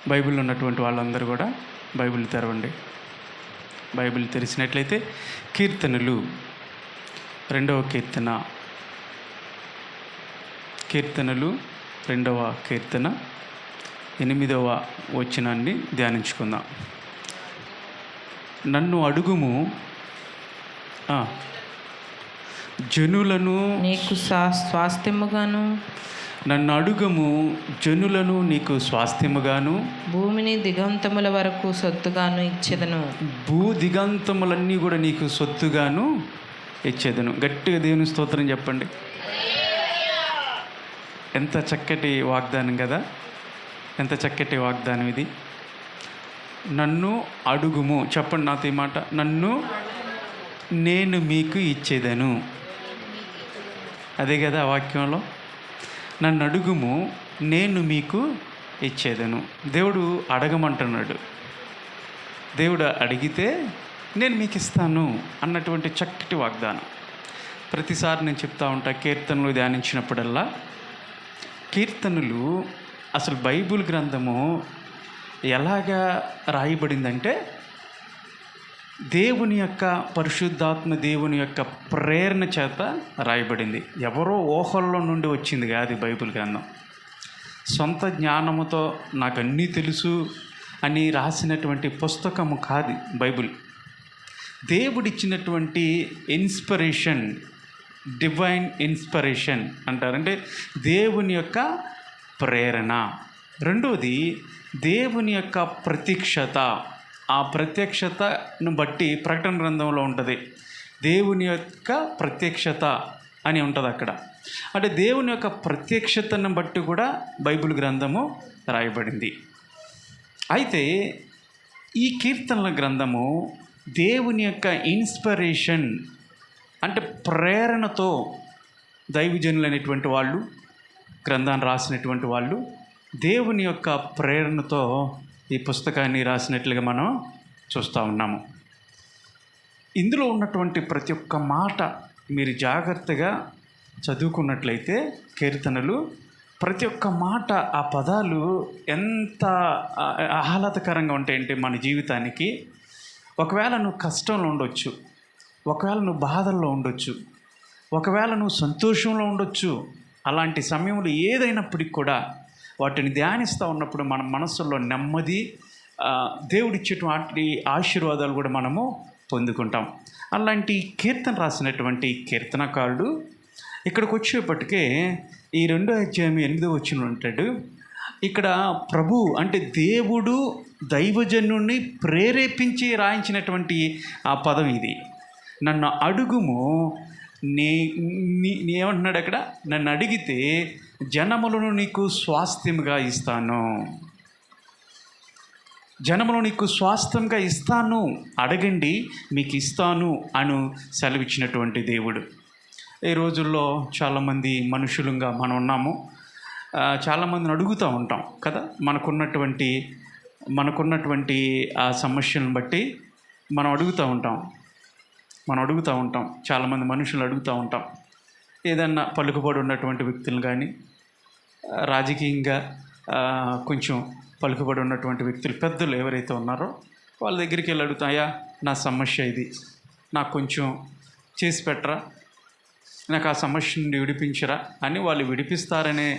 Bible ఉన్నటువంటి వాళ్ళందరూ కూడా బైబిల్ తెరవండి. బైబిల్ తెరిచినట్లయితే కీర్తనలు 2వ కీర్తన, కీర్తనలు 2వ కీర్తన 8వ వచనాన్ని ధ్యానించుకుందాం. నన్ను అడుగుము, జనులను నీకు స్వాస్థ్యముగాను, నన్ను అడుగము జనులను నీకు స్వాస్థ్యముగాను, భూమిని దిగంతముల వరకు సొత్తుగాను ఇచ్చేదను. భూ దిగంతములన్నీ కూడా నీకు సొత్తుగాను ఇచ్చేదను. గట్టిగా దేవుని స్తోత్రం చెప్పండి. ఎంత చక్కటి వాగ్దానం కదా, ఎంత చక్కటి వాగ్దానం ఇది. నన్ను అడుగుము, చెప్పండి నాతో ఈ మాట. నన్ను నేను మీకు ఇచ్చేదను. అదే కదా ఆ వాక్యంలో, నన్ను అడుగుము నేను మీకు ఇచ్చేదను. దేవుడు అడగమంటున్నాడు. దేవుడు అడిగితే నేను మీకు ఇస్తాను అన్నటువంటి చక్కటి వాగ్దానం. ప్రతిసారి నేను చెప్తా ఉంటా, కీర్తనలు ధ్యానించినప్పుడల్లా, కీర్తనలు అసలు బైబిల్ గ్రంథము ఎలాగా రాయబడిందంటే దేవుని యొక్క పరిశుద్ధాత్మ దేవుని యొక్క ప్రేరణ చేత రాయబడింది. ఎవరో ఊహల్లో నుండి వచ్చింది కాదు బైబిల్ గ్రంథం. సొంత జ్ఞానముతో నాకు అన్నీ తెలుసు అని రాసినటువంటి పుస్తకము కాదు బైబిల్. దేవుడిచ్చినటువంటి ఇన్స్పిరేషన్, డివైన్ ఇన్స్పిరేషన్ అంటారు. అంటే దేవుని యొక్క ప్రేరణ. రెండోది దేవుని యొక్క ప్రత్యక్షత. ఆ ప్రత్యక్షతను బట్టి ప్రకటన గ్రంథంలో ఉంటుంది, దేవుని యొక్క ప్రత్యక్షత అని ఉంటుంది అక్కడ. అంటే దేవుని యొక్క ప్రత్యక్షతను బట్టి కూడా బైబిల్ గ్రంథము రాయబడింది. అయితే ఈ కీర్తనల గ్రంథము దేవుని యొక్క ఇన్స్పిరేషన్, అంటే ప్రేరణతో దైవజనులైనటువంటి వాళ్ళు, గ్రంథాన్ని రాసినటువంటి వాళ్ళు దేవుని యొక్క ప్రేరణతో ఈ పుస్తకాన్ని రాసినట్లుగా మనం చూస్తూ ఉన్నాము. ఇందులో ఉన్నటువంటి ప్రతి ఒక్క మాట మీరు జాగ్రత్తగా చదువుకున్నట్లయితే, కీర్తనలు ప్రతి ఒక్క మాట, ఆ పదాలు ఎంత ఆహ్లాదకరంగా ఉంటాయంటే మన జీవితానికి. ఒకవేళ నువ్వు కష్టంలో ఉండొచ్చు, ఒకవేళ నువ్వు బాధల్లో ఉండొచ్చు, ఒకవేళ నువ్వు సంతోషంలో ఉండొచ్చు. అలాంటి సమయంలో ఏదైనప్పటికీ కూడా వాటిని ధ్యానిస్తూ ఉన్నప్పుడు మన మనసులో నెమ్మది, దేవుడిచ్చేటువంటి ఆశీర్వాదాలు కూడా మనము పొందుకుంటాం. అలాంటి కీర్తన రాసినటువంటి కీర్తనకారుడు ఇక్కడికి వచ్చేప్పటికే ఈ 2వ అధ్యాయం 8వ వచనంలో ఉంటాడు. ఇక్కడ ప్రభు అంటే దేవుడు దైవజనుడిని ప్రేరేపించి రాయించినటువంటి ఆ పదం ఇది. నన్ను అడుగుము, ఏమంటున్నాడు అక్కడ? నన్ను అడిగితే జనములను నీకు స్వాస్థ్యముగా ఇస్తాను. జనములు నీకు స్వాస్థ్యంగా ఇస్తాను, అడగండి మీకు ఇస్తాను అను సెలవిచ్చినటువంటి దేవుడు. ఈ రోజుల్లో చాలామంది మనుషులుగా మనం ఉన్నాము. చాలామందిని అడుగుతూ ఉంటాం కదా, మనకున్నటువంటి ఆ సమస్యలను బట్టి మనం అడుగుతూ ఉంటాం. చాలామంది మనుషులు అడుగుతూ ఉంటాం. ఏదన్నా పలుకుబడి ఉన్నటువంటి వ్యక్తులు కానీ, రాజకీయంగా కొంచెం పలుకుబడి ఉన్నటువంటి వ్యక్తులు, పెద్దలు ఎవరైతే ఉన్నారో వాళ్ళ దగ్గరికి వెళ్ళి అడుగుతాయా, నా సమస్య ఇది, నాకు కొంచెం చేసి పెట్టరా, నాకు ఆ సమస్య నుండి విడిపించరా అని వాళ్ళు విడిపిస్తారనే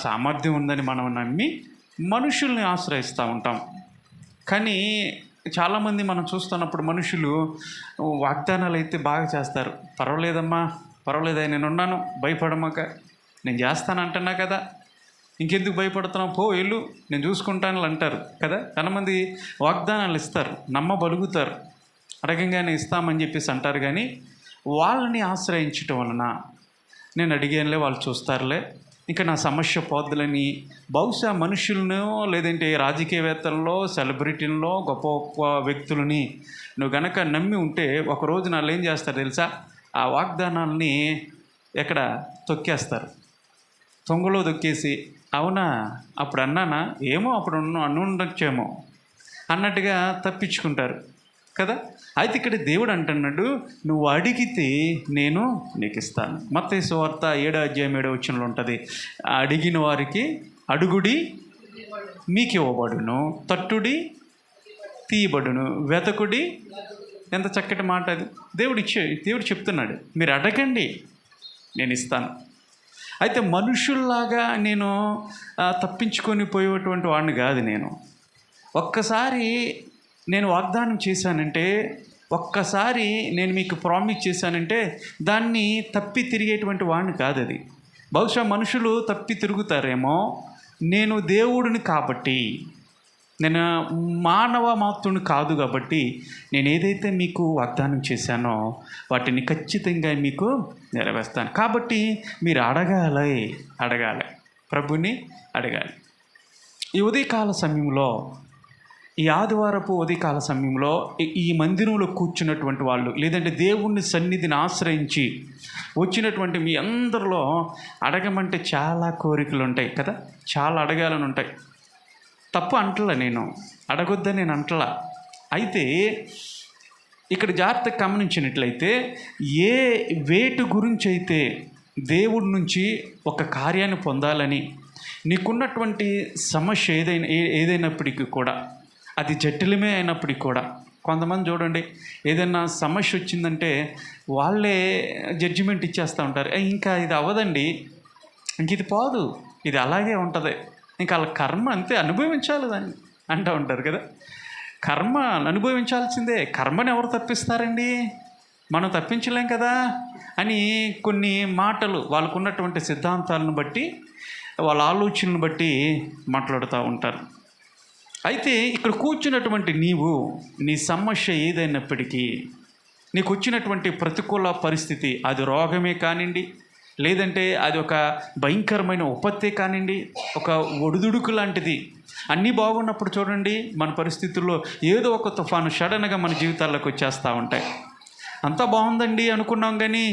సామర్థ్యం ఉందని మనం నమ్మి మనుషుల్ని ఆశ్రయిస్తూ ఉంటాం. కానీ చాలామంది మనం చూస్తున్నప్పుడు మనుషులు వాగ్దానాలు అయితే బాగా చేస్తారు. పర్వాలేదమ్మా, పర్వాలేదా, నేనున్నాను, భయపడమాక, నేను చేస్తానంటున్నా కదా, ఇంకెందుకు భయపడుతున్నావు, పో వెళ్ళు, నేను చూసుకుంటాను అంటారు కదా. చాలామంది వాగ్దానాలు ఇస్తారు, నమ్మబలుగుతారు, అడగంగానే ఇస్తామని చెప్పేసి అంటారు. కానీ వాళ్ళని ఆశ్రయించటం వలన నేను అడిగానులే, వాళ్ళు చూస్తారులే, ఇంకా నా సమస్య పోద్దులని బహుశా మనుషులను, లేదంటే రాజకీయవేత్తల్లో, సెలబ్రిటీల్లో, గొప్ప గొప్ప వ్యక్తులని నువ్వు గనక నమ్మి ఉంటే ఒకరోజు వాళ్ళు ఏం చేస్తారు తెలుసా, ఆ వాగ్దానాలని ఎక్కడ తొక్కేస్తారు, తొంగలో తొక్కేసి, అవునా అప్పుడు అన్నానా, ఏమో అప్పుడు అనుండొచ్చేమో అన్నట్టుగా తప్పించుకుంటారు కదా. అయితే ఇక్కడ దేవుడు అంటున్నాడు, నువ్వు అడిగితే నేను నీకు ఇస్తాను. మత్తయి సువార్త 7వ అధ్యాయం 7వ వచనంలో ఉంటుంది, అడిగిన వారికి అడుగుడి మీకు ఇవ్వబడును, తట్టుడి తీయబడును, వెతకుడి. ఎంత చక్కటి మాట అది. దేవుడు చెప్తున్నాడు, మీరు అడగండి నేను ఇస్తాను. అయితే మనుషుల్లాగా నేను తప్పించుకొని పోయేటువంటి వాడిని కాదు. నేను ఒక్కసారి నేను వాగ్దానం చేశానంటే, ఒక్కసారి నేను మీకు ప్రామిస్ చేశానంటే దాన్ని తప్పి తిరిగేటువంటి వాడిని కాదు. అది బహుశా మనుషులు తప్పి తిరుగుతారేమో. నేను దేవుడిని కాబట్టి, నేను మానవ మాత్రుని కాదు కాబట్టి, నేను ఏదైతే మీకు వాగ్దానం చేశానో వాటిని ఖచ్చితంగా మీకు నెరవేర్స్తాను. కాబట్టి మీరు అడగాలి, ప్రభుని అడగాలి. ఈ ఉదయకాల సమయంలో, ఈ ఆదివారపు ఉదయకాల సమయంలో ఈ మందిరంలో కూర్చున్నటువంటి వాళ్ళు, లేదంటే దేవుని సన్నిధిని ఆశ్రయించి వచ్చినటువంటి మీ అందరిలో అడగమంటే చాలా కోరికలు ఉంటాయి కదా, చాలా అడగాలని ఉంటాయి. తప్పు అంటలా, నేను అడగొద్దని నేను అంటలా. అయితే ఇక్కడ జాగ్రత్తగా గమనించినట్లయితే, ఏ వేటు గురించి అయితే దేవుడి నుంచి ఒక కార్యాన్ని పొందాలని నీకున్నటువంటి సమస్య ఏదైనప్పటికీ కూడా, అది జటిలమే అయినప్పటికీ కూడా, కొంతమంది చూడండి ఏదైనా సమస్య వచ్చిందంటే వాళ్ళే జడ్జిమెంట్ ఇచ్చేస్తూ ఉంటారు. ఇంకా ఇది అవ్వదండి, ఇంక ఇది పోదు, ఇది అలాగే ఉంటుంది, ఇంకా వాళ్ళ కర్మ అంతే, అనుభవించాలి దాన్ని అంటూ ఉంటారు కదా. కర్మ అనుభవించాల్సిందే. కర్మని ఎవరు తప్పిస్తారండి? మనం తప్పించలేం కదా అని కొన్ని మాటలు వాళ్ళకున్నటువంటి సిద్ధాంతాలను బట్టి, వాళ్ళ ఆలోచనలను బట్టి మాట్లాడుతూ ఉంటారు. అయితే ఇక్కడ కూర్చున్నటువంటి నీవు, నీ సమస్య ఏదైనప్పటికీ, నీకు వచ్చినటువంటి ప్రతికూల పరిస్థితి, అది రోగమే కానివ్వండి, లేదంటే అది ఒక భయంకరమైన ఉపత్తే కానివ్వండి, ఒక ఒడిదుడుకు లాంటిది, అన్నీ బాగున్నప్పుడు చూడండి మన పరిస్థితుల్లో ఏదో ఒక తుఫాను సడన్గా మన జీవితాల్లోకి వచ్చేస్తూ ఉంటాయి. అంతా బాగుందండి అనుకున్నాం, కానీ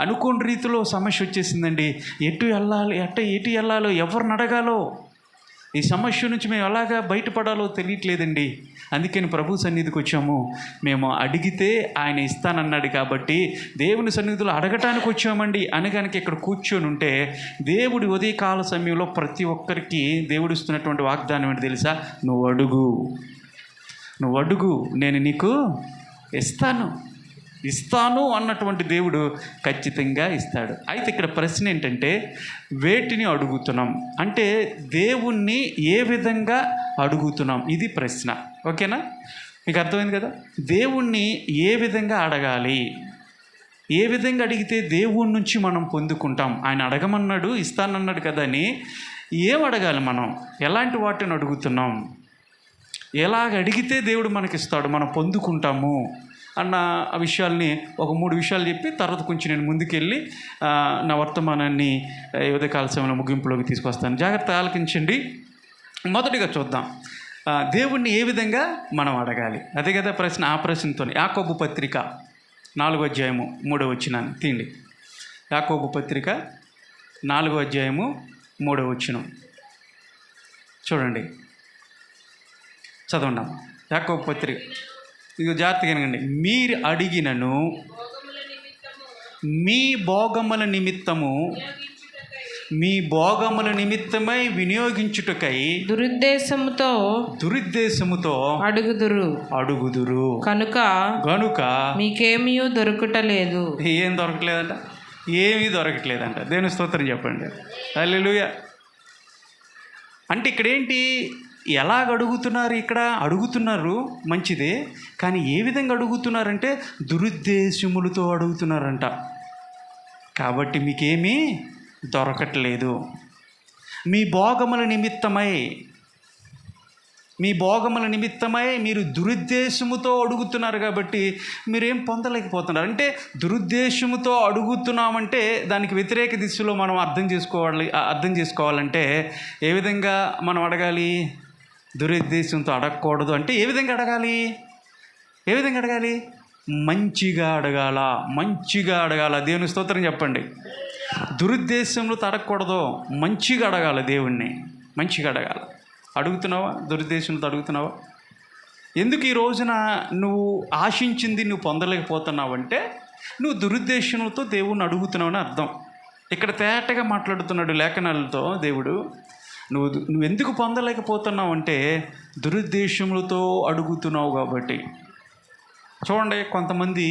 అనుకోని రీతిలో సమస్య వచ్చేసిందండి. ఎటు వెళ్ళాలో, ఎవరిని అడగాలో, ఈ సమస్య నుంచి మేము ఎలాగా బయటపడాలో తెలియట్లేదండి. అందుకని ప్రభు సన్నిధికి వచ్చాము. మేము అడిగితే ఆయన ఇస్తానన్నాడు కాబట్టి దేవుని సన్నిధిలో అడగటానికి వచ్చామండి అనగానికి ఇక్కడ కూర్చొని ఉంటే, దేవుడి ఉదయకాల సమయంలో ప్రతి ఒక్కరికి దేవుడు ఇస్తున్నటువంటి వాగ్దానం ఏంటి తెలుసా? నువ్వు అడుగు, నేను నీకు ఇస్తాను అన్నటువంటి దేవుడు ఖచ్చితంగా ఇస్తాడు. అయితే ఇక్కడ ప్రశ్న ఏంటంటే, వేటిని అడుగుతున్నాం అంటే దేవుణ్ణి ఏ విధంగా అడుగుతున్నాం, ఇది ప్రశ్న. ఓకేనా? మీకు అర్థమైంది కదా? దేవుణ్ణి ఏ విధంగా అడగాలి, ఏ విధంగా అడిగితే దేవుడి నుంచి మనం పొందుకుంటాం. ఆయన అడగమన్నాడు, ఇస్తానన్నాడు కదా అని ఏం అడగాలి, మనం ఎలాంటి వాటిని అడుగుతున్నాం, ఎలాగ అడిగితే దేవుడు మనకిస్తాడు, మనం పొందుకుంటాము అన్న విషయాల్ని ఒక 3 విషయాలు చెప్పి తర్వాత కొంచెం నేను ముందుకెళ్ళి నా వర్తమానాన్ని ఉదయకాల సమయంలో ముగింపులోకి తీసుకొస్తాను. జాగ్రత్తగా ఆలకించండి. మొదటిగా చూద్దాం, దేవుణ్ణి ఏ విధంగా మనం అడగాలి. అదే కదా ప్రశ్న. ఆ ప్రశ్నతో యాకోబు పత్రిక 4వ అధ్యాయము 3వ వచనాన్ని తీయండి. యాకోబు పత్రిక 4వ అధ్యాయము 3వ వచనం చూడండి, చదవండి. యాకోబు పత్రిక, ఇది జాగ్రత్తగా వినండి. మీరు అడిగినను మీ భోగముల నిమిత్తమై వినియోగించుటకై దురుద్దేశముతో అడుగుదురు కనుక మీకేమీ దొరకట్లేదు. ఏం దొరకలేదంట? ఏమీ దొరకట్లేదంట. దేవుని స్తోత్రం చెప్పండి. హల్లెలూయా. అంటే ఇక్కడేంటి, ఎలాగ అడుగుతున్నారు? ఇక్కడ అడుగుతున్నారు మంచిదే, కానీ ఏ విధంగా అడుగుతున్నారంటే దురుద్దేశములతో అడుగుతున్నారంట. కాబట్టి మీకేమీ దొరకట్లేదు. మీ భోగముల నిమిత్తమై మీరు దురుద్దేశముతో అడుగుతున్నారు కాబట్టి మీరేం పొందలేకపోతున్నారు. అంటే దురుద్దేశముతో అడుగుతున్నామంటే దానికి వ్యతిరేక దిశలో మనం అర్థం చేసుకోవాలంటే ఏ విధంగా మనం అడగాలి? దురుద్దేశంతో అడగకూడదు. అంటే ఏ విధంగా అడగాలి? మంచిగా అడగాల. దేవుని స్తోత్రం చెప్పండి. దురుద్దేశంలో అడగకూడదు, మంచిగా అడగాలి. దేవుణ్ణి మంచిగా అడగాలి. అడుగుతున్నావా? దురుద్దేశంతో అడుగుతున్నావా? ఎందుకు ఈ రోజున నువ్వు ఆశించింది నువ్వు పొందలేకపోతున్నావంటే నువ్వు దురుద్దేశంతో దేవుణ్ణి అడుగుతున్నావని అర్థం. ఇక్కడ తేటగా మాట్లాడుతున్నాడు లేఖనాలతో దేవుడు. నువ్వు ఎందుకు పొందలేకపోతున్నావు అంటే దురుద్దేశములతో అడుగుతున్నావు కాబట్టి. చూడండి, కొంతమంది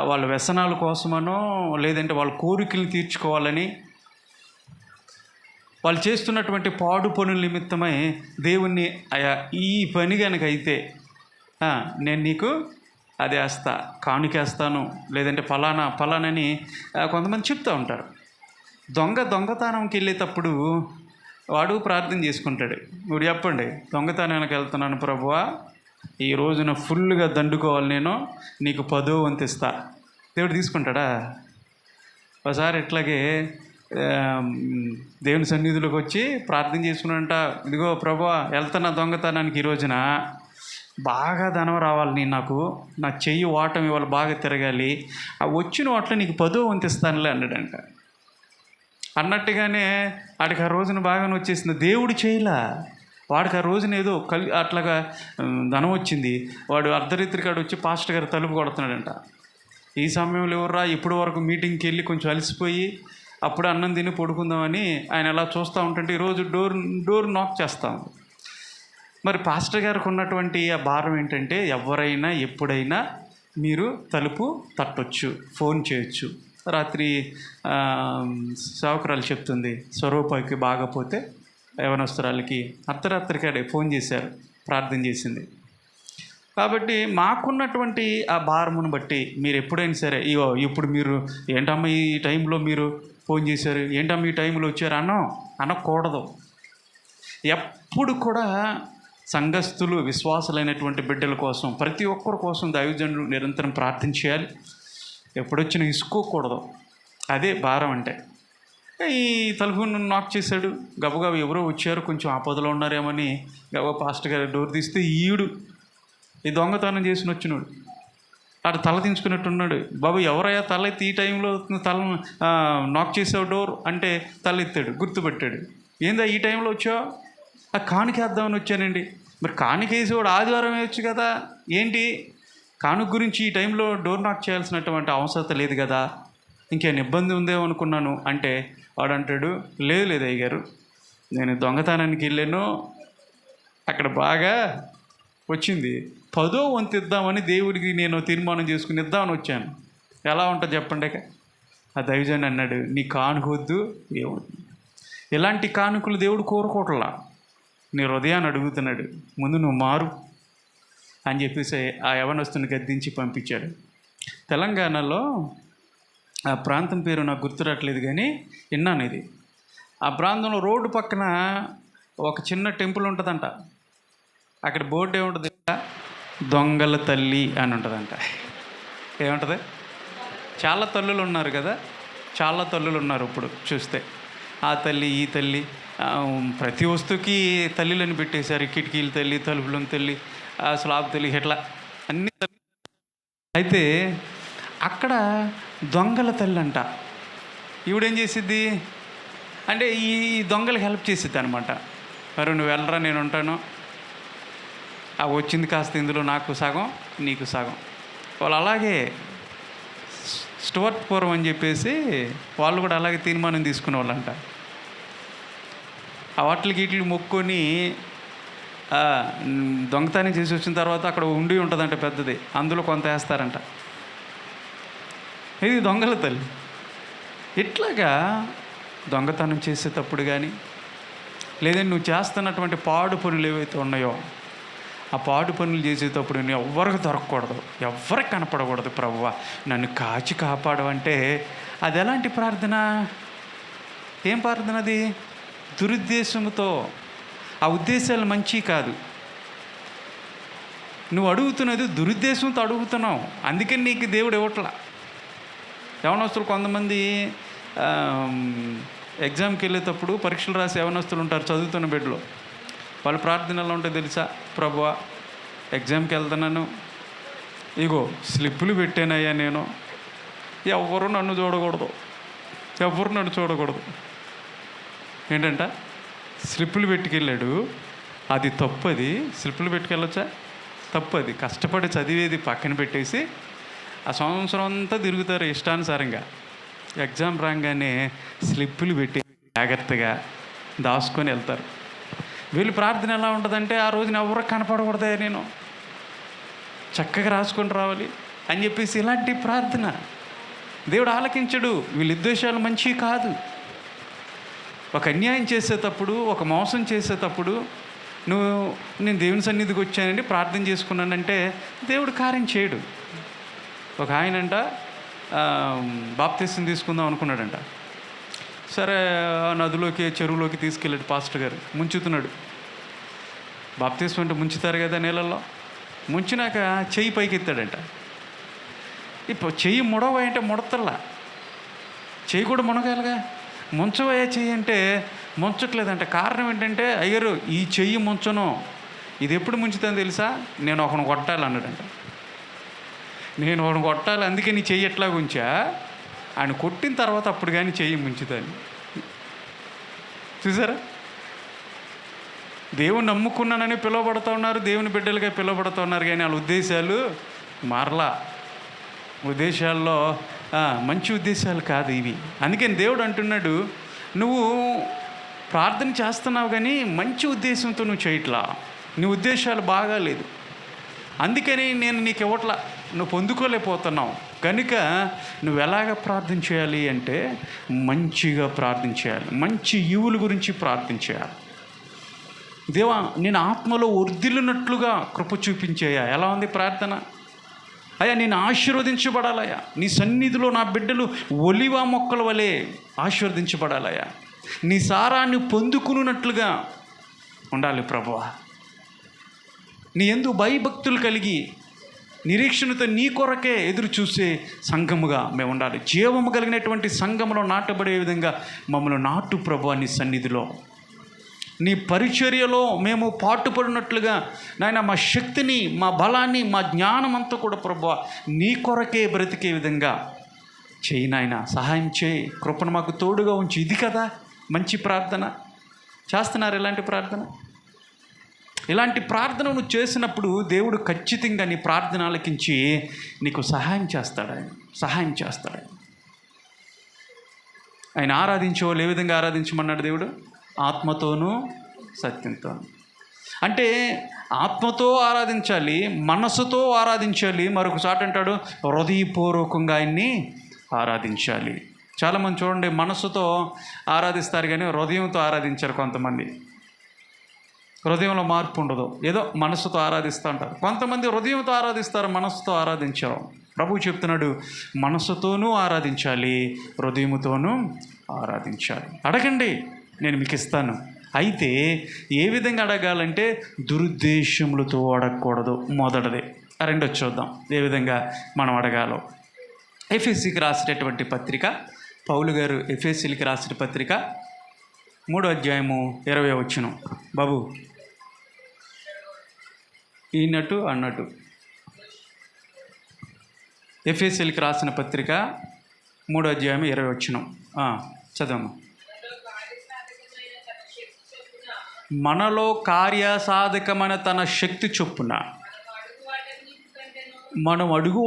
వాళ్ళ వ్యసనాల కోసమనో లేదంటే వాళ్ళ కోరికలను తీర్చుకోవాలని వాళ్ళు చేస్తున్నటువంటి పాడు పనుల నిమిత్తమై దేవుణ్ణి అయా ఈ పని కనుక అయితే నేను నీకు అది వేస్తా, కానుకేస్తాను, లేదంటే ఫలానని కొంతమంది చెప్తూ ఉంటారు. దొంగతనంకి వెళ్ళేటప్పుడు వాడు ప్రార్థన చేసుకుంటాడు. ఇప్పుడు చెప్పండి, దొంగతనానికి వెళ్తున్నాను ప్రభువా, ఈ రోజున ఫుల్గా దండుకోవాలి, నేను నీకు 10వ వంతు ఇస్తా. దేవుడు తీసుకుంటాడా? ఒకసారి ఇట్లాగే దేవుని సన్నిధిలోకి వచ్చి ప్రార్థన చేసుకున్నంట, ఇదిగో ప్రభువా వెళ్తున్నా దొంగతనానికి, ఈ రోజున బాగా ధనం రావాలి, నాకు నా చెయ్యి ఓటం ఇవాళ బాగా తిరగాలి, ఆ వచ్చిన వాటిలో నీకు 10వ వంతు ఇస్తానులే అన్నాడంట. అన్నట్టుగానే వాడికి ఆ రోజున బాగానే వచ్చేసింది. దేవుడు చేయలా, వాడికి ఆ రోజున ఏదో అట్లాగా ధనం వచ్చింది. వాడు అర్ధరాత్రి కాడు వచ్చి పాస్టర్ గారు తలుపు కొడుతున్నాడంట. ఈ సమయంలో ఎవర్రా, ఇప్పటి వరకు మీటింగ్కి వెళ్ళి కొంచెం అలసిపోయి అప్పుడు అన్నం తిని పడుకుందామని ఆయన అలా చూస్తూ ఉంటుంటే ఈరోజు డోర్ నాక్ చేస్తాం. మరి పాస్టర్ గారికి ఉన్నటువంటి ఆ భారం ఏంటంటే ఎవరైనా ఎప్పుడైనా మీరు తలుపు తట్టొచ్చు, ఫోన్ చేయొచ్చు. రాత్రి సేవకురాలు చెప్తుంది, స్వరూపకి బాగపోతే యవనస్తురాలకి అర్ధరాత్రి కాడే ఫోన్ చేశారు, ప్రార్థన చేసింది. కాబట్టి మాకున్నటువంటి ఆ భారమును బట్టి మీరు ఎప్పుడైనా సరే, ఇప్పుడు మీరు ఏంటమ్మా ఈ టైంలో మీరు ఫోన్ చేశారు, ఏంటమ్మా ఈ టైంలో వచ్చారు అనకూడదు. ఎప్పుడు కూడా సంఘస్థులు, విశ్వాసులైనటువంటి బిడ్డల కోసం, ప్రతి ఒక్కరి కోసం దైవజనులు నిరంతరం ప్రార్థించేయాలి. ఎప్పుడొచ్చినా ఇసుకోకూడదు. అదే భారం అంటే. ఈ తలుపు నాక్ చేశాడు, గబగబ ఎవరో వచ్చారు, కొంచెం ఆపదలో ఉన్నారేమని గబగబా పాస్టర్ గారు డోర్ తీస్తే ఈ దొంగతనం చేసిన వచ్చినాడు. ఆడు తల దించుకున్నట్టున్నాడు. బాబు ఎవరయ్యా తల ఎత్తి ఈ టైంలో తల నాక్ చేసావు డోర్ అంటే తల ఎత్తాడు, గుర్తుపెట్టాడు. ఏందా ఈ టైంలో వచ్చావు? ఆ కానుకేద్దామని వచ్చానండి. మరి కానుకేసేవాడు ఆదివారం వేయచ్చు కదా, ఏంటి కానుక గురించి ఈ టైంలో డోర్ నాక్ చేయాల్సినటువంటి అవసరం లేదు కదా, ఇంకేమైనా ఇబ్బంది ఉందేమో అనుకున్నాను అంటే వాడు అంటాడు, లేదు అయ్యగారు, నేను దొంగతనానికి వెళ్ళాను, అక్కడ బాగా వచ్చింది, 10వ వంతు ఇద్దామని దేవుడికి నేను తీర్మానం చేసుకుని ఇద్దామని వచ్చాను. ఎలా ఉంటుంది చెప్పండి? ఆ దైవజన్ అన్నాడు, నీ కానుకొద్దు ఏమొద్దు. ఇలాంటి కానుకలు దేవుడు కోరుకోవట్లా, నీ హృదయాన్ని అడుగుతున్నాడు. ముందు నువ్వు మారు అని చెప్పేసి ఆ యవనస్తుని గద్దించి పంపించాడు. తెలంగాణలో ఆ ప్రాంతం పేరు నాకు గుర్తురాట్లేదు కానీ విన్నాను ఇది. ఆ ప్రాంతంలో రోడ్డు పక్కన ఒక చిన్న టెంపుల్ ఉంటుందంట. అక్కడ బోర్డు ఏముంటుంది, దొంగల తల్లి అని ఉంటుందంట. ఏముంటుంది? చాలా తల్లులు ఉన్నారు కదా, చాలా తల్లులు ఉన్నారు ఇప్పుడు చూస్తే. ఆ తల్లి, ఈ తల్లి, ప్రతి వస్తువుకి తల్లిలని పెట్టేశారు. కిటికీల తల్లి, తలుపులను తల్లి, స్లాబ్ తల్లి, ఇట్లా అన్ని తల్లి. అయితే అక్కడ దొంగల తల్లి అంట. ఈవిడేం చేసిద్ది అంటే ఈ దొంగలకు హెల్ప్ చేసిద్ది అనమాట. మరి నువ్వు వెళ్ళరా, నేను ఉంటాను, ఆ వచ్చింది కాస్త ఇందులో నాకు సగం, నీకు సగం. వాళ్ళు అలాగే స్టువర్ట్ పూర్వం అని చెప్పేసి వాళ్ళు కూడా అలాగే తీర్మానం తీసుకునే వాళ్ళంట. ఆ వాటికి వీటికి మొక్కుకొని దొంగతనం చేసి వచ్చిన తర్వాత అక్కడ ఉండి ఉంటుందంట పెద్దది, అందులో కొంత వేస్తారంట. ఇది దొంగల తల్లి. ఇట్లాగా దొంగతనం చేసేటప్పుడు కానీ లేదంటే నువ్వు చేస్తున్నటువంటి పాడు పనులు ఏవైతే ఉన్నాయో ఆ పాడు పనులు చేసేటప్పుడు నువ్వు ఎవ్వరికి దొరకకూడదు, ఎవ్వరికి కనపడకూడదు. ప్రభువా నన్ను కాచి కాపాడవంటే అది ఎలాంటి ప్రార్థన? ఏం ప్రార్థన అది? దురుద్దేశంతో. ఆ ఉద్దేశాలు మంచి కాదు. నువ్వు అడుగుతున్నది దురుద్దేశంతో అడుగుతున్నావు, అందుకని నీకు దేవుడు ఇవ్వట్లా. యవనస్తులు కొంతమంది ఎగ్జామ్కి వెళ్ళేటప్పుడు పరీక్షలు రాసి యవనస్తులు ఉంటారు చదువుతున్న బిడ్డలో. వాళ్ళ ప్రార్థన ఎలా ఉంటాయి తెలుసా? ప్రభువా ఎగ్జామ్కి వెళ్తున్నాను, ఇగో స్లిప్పులు పెట్టానయ్యా, నేను ఎవరు నన్ను చూడకూడదు, ఎవరు నన్ను చూడకూడదు. ఏంటంట? స్లిప్పులు పెట్టుకెళ్ళాడు, అది తప్పది. స్లిప్పులు పెట్టుకెళ్ళొచ్చా? తప్పది. కష్టపడి చదివేది పక్కన పెట్టేసి ఆ సంవత్సరం అంతా తిరుగుతారు ఇష్టానుసారంగా. ఎగ్జామ్ రాగానే స్లిప్పులు పెట్టి జాగ్రత్తగా దాచుకొని వెళ్తారు. వీళ్ళు ప్రార్థన ఎలా ఉంటుందంటే, ఆ రోజున ఎవరు కనపడకూడదే, నేను చక్కగా రాసుకొని రావాలి అని చెప్పేసి ఇలాంటి ప్రార్థన దేవుడు ఆలకించడు. వీళ్ళ ఉద్దేశాలు మంచివి కాదు. ఒక అన్యాయం చేసేటప్పుడు, ఒక మోసం చేసేటప్పుడు నేను దేవుని సన్నిధికి వచ్చానండి, ప్రార్థన చేసుకున్నానంటే దేవుడు కార్యం చేయడు. ఒక ఆయనంట బాప్తిసం తీసుకుందాం అనుకున్నాడంట. సరే నదిలోకి చెరువులోకి తీసుకెళ్ళాడు పాస్టర్ గారు. ముంచుతున్నాడు. బాప్తిసం అంటే ముంచుతారు కదా నీళ్ళల్లో. ముంచినాక చెయ్యి పైకి ఎత్తాడంట. ఇప్పుడు చెయ్యి ముడవంటే ముడతల్లా, చెయ్యి కూడా మునగాలిగా. ముంచవయ్యా చెయ్యి అంటే ముంచట్లేదంట. కారణం ఏంటంటే, అయ్యారు ఈ చెయ్యి ముంచను, ఇది ఎప్పుడు ముంచుతాను తెలుసా, నేను ఒకని కొట్టాలి అన్నాడంట. నేను ఒకని కొట్టాలి, అందుకే నీ చెయ్యి ఎట్లా ఉంచా, ఆయన కొట్టిన తర్వాత అప్పుడు కానీ చెయ్యి ముంచుతాను. చూసారా, దేవుని నమ్ముకున్నానని పిలువబడుతూ ఉన్నారు, దేవుని బిడ్డలుగా పిలువబడుతూ ఉన్నారు, కానీ వాళ్ళ ఉద్దేశాలు మారలా. ఉద్దేశాల్లో మంచి ఉద్దేశాలు కాదు ఇవి. అందుకని దేవుడు అంటున్నాడు, నువ్వు ప్రార్థన చేస్తున్నావు కానీ మంచి ఉద్దేశంతో నువ్వు చేయట్లా, నీ ఉద్దేశాలు బాగాలేదు, అందుకని నేను నీకు ఇవ్వట్లా, నువ్వు పొందుకోలేకపోతున్నావు. కనుక నువ్వు ఎలాగ ప్రార్థన చేయాలి అంటే మంచిగా ప్రార్థన చేయాలి, మంచి ఈవుల గురించి ప్రార్థన చేయాలి. దేవా, నేను ఆత్మలో వర్ధిల్లినట్లుగా కృప చూపించేయా. ఎలా ఉంది ప్రార్థన? అయ్యా, నేను ఆశీర్వదించబడాలయ్యా, నీ సన్నిధిలో నా బిడ్డలు ఒలివ మొక్కల వలె ఆశీర్వదించబడాలయ్యా, నీ సారాన్ని పొందుకున్నట్లుగా ఉండాలి ప్రభువా. నీ యందు భయభక్తులు కలిగి నిరీక్షణతో నీ కొరకే ఎదురు చూసే సంఘముగా మేము ఉండాలి. జీవము కలిగినటువంటి సంఘములో నాటబడే విధంగా మమ్మల్ని నాటు ప్రభువా, నీ సన్నిధిలో నీ పరిచర్యలో మేము పాటుపడినట్లుగా నాయన మా శక్తిని, మా బలాన్ని, మా జ్ఞానం అంతా కూడా ప్రభువా నీ కొరకే బ్రతికే విధంగా చేయి నాయన. సహాయం చేయి, కృపను మాకు తోడుగా ఉంచి. ఇది కదా మంచి ప్రార్థన. చేస్తున్నారు ఇలాంటి ప్రార్థన? ఇలాంటి ప్రార్థన నువ్వు చేసినప్పుడు దేవుడు ఖచ్చితంగా నీ ప్రార్థన ఆలకించి నీకు సహాయం చేస్తాడు. సహాయం చేస్తాడు. ఆయన ఆరాధించే వాళ్ళు ఏ విధంగా ఆరాధించమన్నాడు దేవుడు? ఆత్మతోనూ సత్యంతోనూ. అంటే ఆత్మతో ఆరాధించాలి, మనసుతో ఆరాధించాలి. మరొకసారి అంటాడు హృదయపూర్వకంగా ఆయన్ని ఆరాధించాలి. చాలామంది చూడండి, మనసుతో ఆరాధిస్తారు కానీ హృదయంతో ఆరాధించారు. కొంతమంది హృదయంలో మార్పు ఉండదు, ఏదో మనసుతో ఆరాధిస్తూ ఉంటారు. కొంతమంది హృదయంతో ఆరాధిస్తారు, మనసుతో ఆరాధించరు. ప్రభువు చెప్తున్నాడు, మనసుతోనూ ఆరాధించాలి, హృదయముతోనూ ఆరాధించాలి. అడగండి, నేను మీకు ఇస్తాను. అయితే ఏ విధంగా అడగాలంటే దురుద్దేశములతో అడగకూడదు. మొదటిది. రెండోది చూద్దాం ఏ విధంగా మనం అడగాలో. ఎఫెసీకి రాసినటువంటి పత్రిక, పౌలు గారు ఎఫెసీలకి రాసిన పత్రిక 3వ అధ్యాయము 20వ వచనం. బాబు ఈనట్టు అన్నట్టు. ఎఫెసీలకి రాసిన పత్రిక 3వ అధ్యాయం 20వ వచనం చదవమ్మా. మనలో కార్యసాధకమైన తన శక్తి చొప్పున మనం అడుగు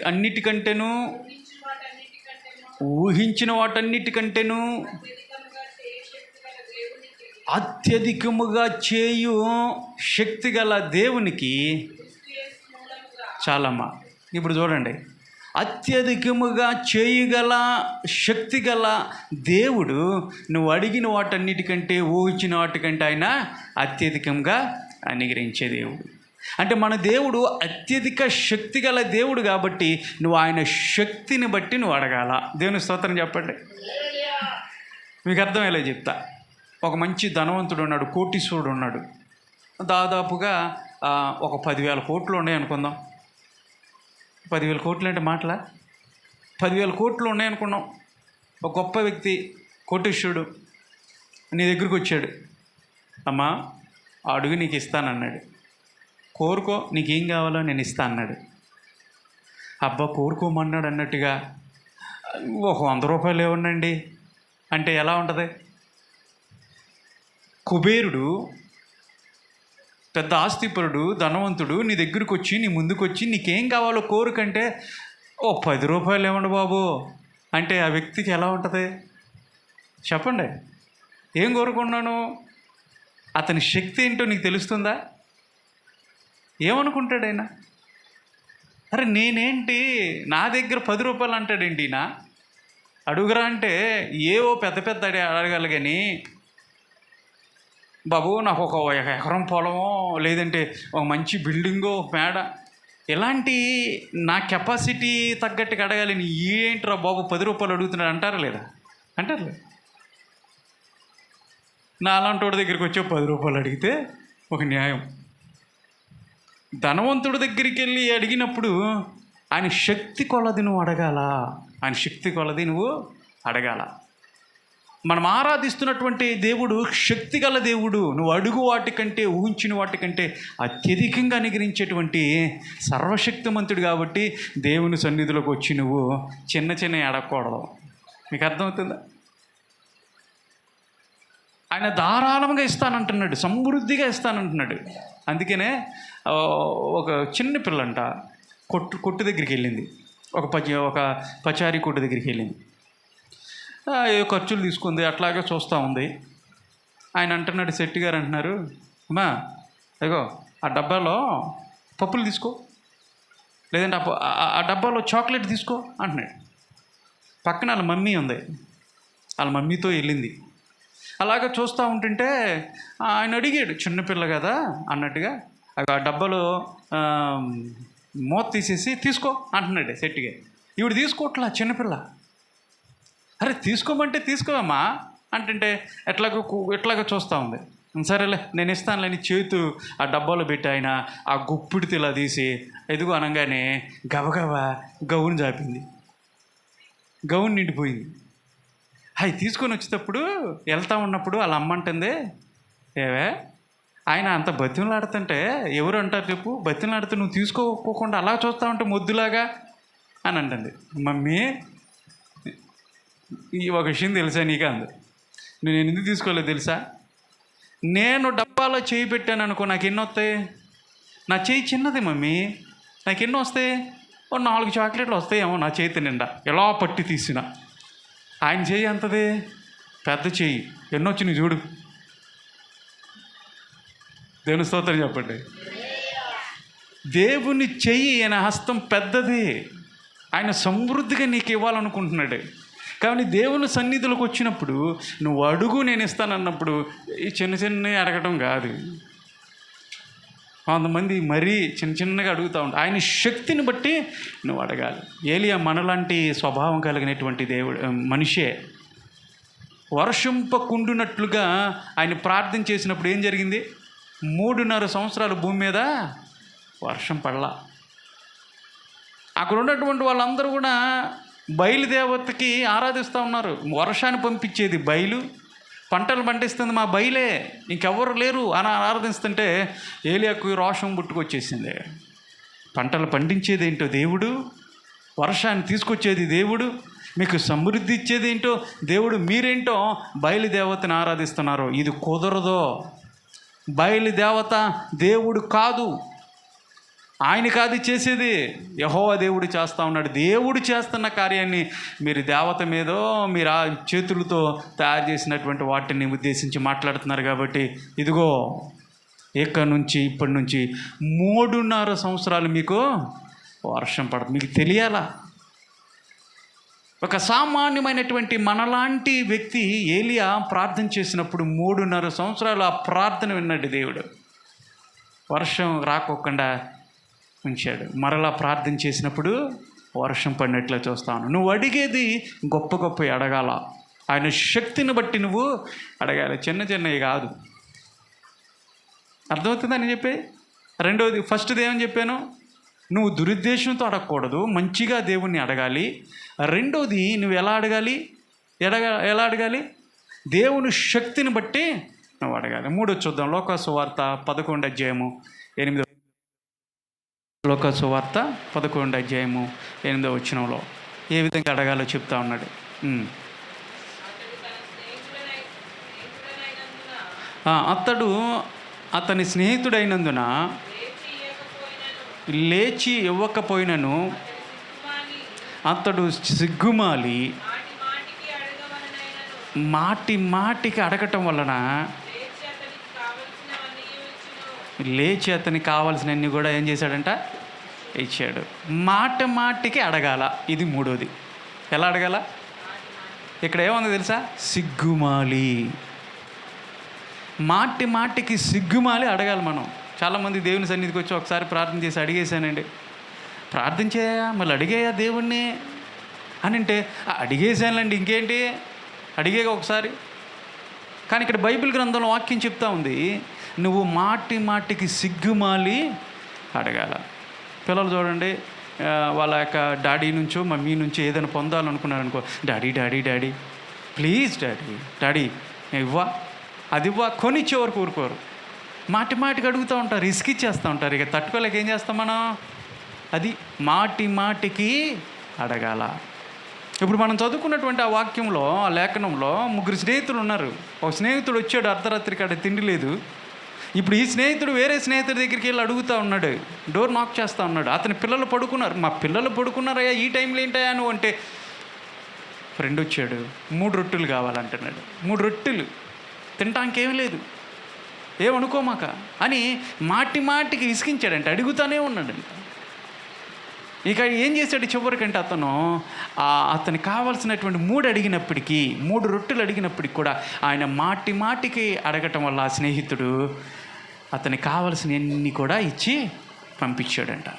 అన్నిటికంటేను ఊహించిన వాటన్నిటికంటేను అత్యధికముగా చేయు శక్తి గల దేవునికి. చాలమ్మా. ఇప్పుడు చూడండి, అత్యధికముగా చేయగల శక్తి గల దేవుడు నువ్వు అడిగిన వాటన్నిటికంటే, ఊహించిన వాటికంటే ఆయన అత్యధికంగా అనుగ్రహించే దేవుడు. అంటే మన దేవుడు అత్యధిక శక్తి గల దేవుడు కాబట్టి నువ్వు ఆయన శక్తిని బట్టి నువ్వు అడగాల. దేవుని స్తోత్రం చెప్పండి. మీకు అర్థమయ్యేలా చెప్తా. ఒక మంచి ధనవంతుడు ఉన్నాడు, కోటీశ్వరుడు ఉన్నాడు. దాదాపుగా ఒక 10,000 కోట్లు ఉన్నాయి అనుకుందాం. 10,000 కోట్లు అంటే మాటలా? 10,000 కోట్లు ఉన్నాయి అనుకున్నాం. ఒక గొప్ప వ్యక్తి, కోటీశ్వరుడు నీ దగ్గరికి వచ్చాడు. అమ్మా, అడుగు, నీకు ఇస్తానన్నాడు. కోరుకో, నీకేం కావాలో నేను ఇస్తా అన్నాడు. అబ్బా, కోరుకోమన్నాడు అన్నట్టుగా ఒక 100 రూపాయలు ఏమన్నాండి అంటే ఎలా ఉంటుంది? కుబేరుడు, పెద్ద ఆస్తిపరుడు, ధనవంతుడు నీ దగ్గరికి వచ్చి, నీ ముందుకు వచ్చి నీకేం కావాలో కోరుకంటే 10 రూపాయలు ఇవ్వండి బాబు అంటే ఆ వ్యక్తికి ఎలా ఉంటుంది చెప్పండి? ఏం కోరుకున్నాను? అతని శక్తి ఏంటో నీకు తెలుస్తుందా? ఏమనుకుంటాడు ఆయన? అరే నేనేంటి, నా దగ్గర 10 రూపాయలు అంటాడేంటి నా? అడుగురా అంటే ఏవో పెద్ద పెద్ద అడగాలి కానీ, బాబు నాకు ఒక ఎకరం పొలమో లేదంటే ఒక మంచి బిల్డింగో మేడ, ఇలాంటి నా కెపాసిటీ తగ్గట్టుగా అడగాలి. నీ ఏంట్రా బాబు 10 రూపాయలు అడుగుతున్నాడు అంటారా లేదా? అంటారు లేదు. నా అలాంటి వాడి దగ్గరికి వచ్చి 10 రూపాయలు అడిగితే ఒక న్యాయం. ధనవంతుడి దగ్గరికి వెళ్ళి అడిగినప్పుడు ఆయన శక్తి కొలది నువ్వు అడగాల. ఆయన శక్తి కొలది నువ్వు అడగాల. మనం ఆరాధిస్తున్నటువంటి దేవుడు శక్తి గల దేవుడు. నువ్వు అడుగు వాటికంటే, ఊహించిన వాటికంటే అత్యధికంగా అనుగ్రహించేటువంటి సర్వశక్తిమంతుడు. కాబట్టి దేవుని సన్నిధిలోకి వచ్చి నువ్వు చిన్న చిన్న అడగకూడదు. మీకు అర్థమవుతుందా? ఆయన ధారాళంగా ఇస్తానంటున్నాడు, సమృద్ధిగా ఇస్తానంటున్నాడు. అందుకనే ఒక చిన్న పిల్లంట కొట్టు దగ్గరికి వెళ్ళింది. ఒక పచారీ కొట్టు దగ్గరికి వెళ్ళింది. ఏ ఖర్చులు తీసుకుంది, అట్లాగే చూస్తూ ఉంది. ఆయన అంటున్నాడు, శెట్టి గారు అంటున్నారు, అమ్మా అదిగో ఆ డబ్బాలో పప్పులు తీసుకో, లేదంటే ఆ డబ్బాలో చాక్లెట్ తీసుకో అంటున్నాడు. పక్కన వాళ్ళ మమ్మీ ఉంది, వాళ్ళ మమ్మీతో వెళ్ళింది. అలాగే చూస్తూ ఉంటుంటే ఆయన అడిగాడు, చిన్నపిల్ల కదా అన్నట్టుగా, ఆ డబ్బాలో మూత తీసేసి తీసుకో అంటున్నాడు శెట్టిగా. ఈవిడ తీసుకోవట్లా చిన్నపిల్ల. అరే తీసుకోమంటే తీసుకోవమ్మా అంటుంటే ఎట్లాగో చూస్తూ ఉంది. సరేలే నేను ఇస్తానులేని చేతు ఆ డబ్బాలో పెట్టి ఆయన ఆ గుప్పిడి ఇలా తీసి ఎదుగు అనగానే గబగబా గౌను జాపింది. గౌను నిండిపోయింది. అవి తీసుకొని వచ్చేటప్పుడు వెళ్తూ ఉన్నప్పుడు వాళ్ళ అమ్మ అంటుంది, ఏవే ఆయన అంత బతిమలాడుతుంటే ఎవరు అంటారు చెప్పు, బతిమలాడితే నువ్వు తీసుకోకుండా అలా చూస్తూ ఉంటే మొద్దులాగా అని అంటుంది. మమ్మీ ఈ ఒక విషయం తెలుసా నీకు? అంది. నేను ఎందుకు తీసుకోలేదు తెలుసా? నేను డబ్బాలో చేయి పెట్టాను అనుకో, నాకు ఎన్ని వస్తాయి? నా చేయి చిన్నది మమ్మీ, నాకు ఎన్ని వస్తాయి? ఓ 4 చాక్లెట్లు వస్తాయేమో నా చేతి నిండా ఎలా పట్టి తీసిన. ఆయన చేయి అంతది, పెద్ద చేయి, ఎన్నొచ్చి నువ్వు చూడు. దేవుని స్తోత్రం చెప్పండి. దేవుని చెయ్యి, ఆయన హస్తం పెద్దది. ఆయన సమృద్ధిగా నీకు ఇవ్వాలనుకుంటున్నాడు. కానీ దేవుని సన్నిధిలోకి వచ్చినప్పుడు నువ్వు అడుగు నేను ఇస్తానన్నప్పుడు ఈ చిన్న అడగటం కాదు. కొంతమంది మరీ చిన్నగా అడుగుతూ ఉంటారు. ఆయన శక్తిని బట్టి నువ్వు అడగాలి. ఏలియా మనలాంటి స్వభావం కలిగినటువంటి దేవుడు మనిషే. వర్షంపకుండునట్లుగా ఆయన ప్రార్థన చేసినప్పుడు ఏం జరిగింది? 3.5 సంవత్సరాలు భూమి మీద వర్షం పడలా. అక్కడ ఉన్నటువంటి వాళ్ళందరూ కూడా బయలుదేవతకి ఆరాధిస్తూ ఉన్నారు. వర్షాన్ని పంపించేది బయలు, పంటలు పండిస్తుంది మా బయలే, ఇంకెవ్వరు లేరు అని ఆరాధిస్తుంటే ఏలియాకు రోషం పుట్టుకొచ్చేసింది. పంటలు పండించేది ఏంటో దేవుడు, వర్షాన్ని తీసుకొచ్చేది దేవుడు, మీకు సమృద్ధి ఇచ్చేది ఏంటో దేవుడు, మీరేంటో బయలుదేవతని ఆరాధిస్తున్నారు. ఇది కుదరదు. బయలుదేవత దేవుడు కాదు, ఆయన కాదు చేసేది, యెహోవా దేవుడు చేస్తూ ఉన్నాడు. దేవుడు చేస్తున్న కార్యాన్ని మీరు దేవత మీదో మీరు ఆ చేతులతో తయారు చేసినటువంటి వాటిని ఉద్దేశించి మాట్లాడుతున్నారు. కాబట్టి ఇదిగో ఇప్పటి నుంచి 3.5 సంవత్సరాలు మీకు వర్షం పడదు. మీకు తెలియాలా? ఒక సామాన్యమైనటువంటి మనలాంటి వ్యక్తి ఏలియా ప్రార్థన చేసినప్పుడు 3.5 సంవత్సరాలు ఆ ప్రార్థన విన్నాడు దేవుడు. వర్షం రాకోకుండా ఉంచాడు. మరలా ప్రార్థన చేసినప్పుడు వర్షం పడినట్లు చూస్తాను. నువ్వు అడిగేది గొప్ప అడగాల. ఆయన శక్తిని బట్టి నువ్వు అడగాలి, చిన్నవి కాదు. అర్థమవుతుందని చెప్పి రెండోది, ఫస్ట్ది ఏమని చెప్పాను? నువ్వు దురుద్దేశంతో అడగకూడదు, మంచిగా దేవుణ్ణి అడగాలి. రెండోది, నువ్వు ఎలా అడగాలి? దేవుని శక్తిని బట్టి నువ్వు అడగాలి. 3 చూద్దాం. లోకాసువార్త 11:8. లోకాసువార్త 11:8 ఏ విధంగా అడగాలో చెప్తా ఉన్నాడు. అతడు అతని స్నేహితుడైనందున లేచి ఇవ్వకపోయినను అతడు సిగ్గుమాలి మాటి మాటికి అడగటం వలన లేచి అతనికి కావాల్సినవన్నీ కూడా ఏం చేశాడంట, ఇచ్చాడు. మాట మాటికి అడగాల, ఇది మూడోది. ఎలా అడగాల? ఇక్కడ ఏముంది తెలుసా? సిగ్గుమాలి. మాటి మాటికి సిగ్గుమాలి అడగాలి మనం. చాలామంది దేవుని సన్నిధికి వచ్చి ఒకసారి ప్రార్థన చేసి అడిగేశానండి. ప్రార్థన చేయా మళ్ళీ అడిగేయా దేవుణ్ణి అని అంటే, అడిగేశానులేండి ఇంకేంటి, అడిగేగా ఒకసారి. కానీ ఇక్కడ బైబిల్ గ్రంథంలో వాక్యం చెప్తా ఉంది, నువ్వు మాటి మాటికి సిగ్గుమాలి అడగాల. పిల్లలు చూడండి, వాళ్ళ యొక్క డాడీ నుంచో మమ్మీ నుంచో ఏదైనా పొందాలనుకున్నారనుకో, daddy daddy daddy please daddy daddy ఇవ్వా అది ఇవ్వా, కొనిచ్చేవారు కోరుకోరు. మాటి మాటికి అడుగుతూ ఉంటారు, ఇసుకిచ్చేస్తూ ఉంటారు. ఇక తట్టుకోలేక ఏం చేస్తాం మనం? అది మాటి మాటికి అడగాల. ఇప్పుడు మనం చదువుకున్నటువంటి ఆ వాక్యంలో, ఆ లేఖనంలో 3 స్నేహితులు ఉన్నారు. ఒక స్నేహితుడు వచ్చాడు, అర్ధరాత్రికి అక్కడ తిండి లేదు. ఇప్పుడు ఈ స్నేహితుడు వేరే స్నేహితుడి దగ్గరికి వెళ్ళి అడుగుతూ ఉన్నాడు, డోర్ నాక్ చేస్తూ ఉన్నాడు. అతని పిల్లలు పడుకున్నారు. మా పిల్లలు పడుకున్నారయ్యా, ఈ టైంలో ఏంటయ్యా నువ్వు అంటే, ఫ్రెండ్ వచ్చాడు, 3 రొట్టెలు కావాలంటున్నాడు. 3 రొట్టెలు తినటానికి ఏం లేదు, ఏమనుకోమాక అని మాటి మాటికి విసిగించాడంట, అడుగుతూనే ఉన్నాడంట. ఇక ఏం చేశాడు చివరికంటే, అతనికి కావాల్సినటువంటి 3 అడిగినప్పటికీ, 3 రొట్టెలు అడిగినప్పటికి కూడా ఆయన మాటి మాటికి అడగటం వల్ల ఆ స్నేహితుడు అతనికి కావాల్సినవన్నీ కూడా ఇచ్చి పంపించాడంట.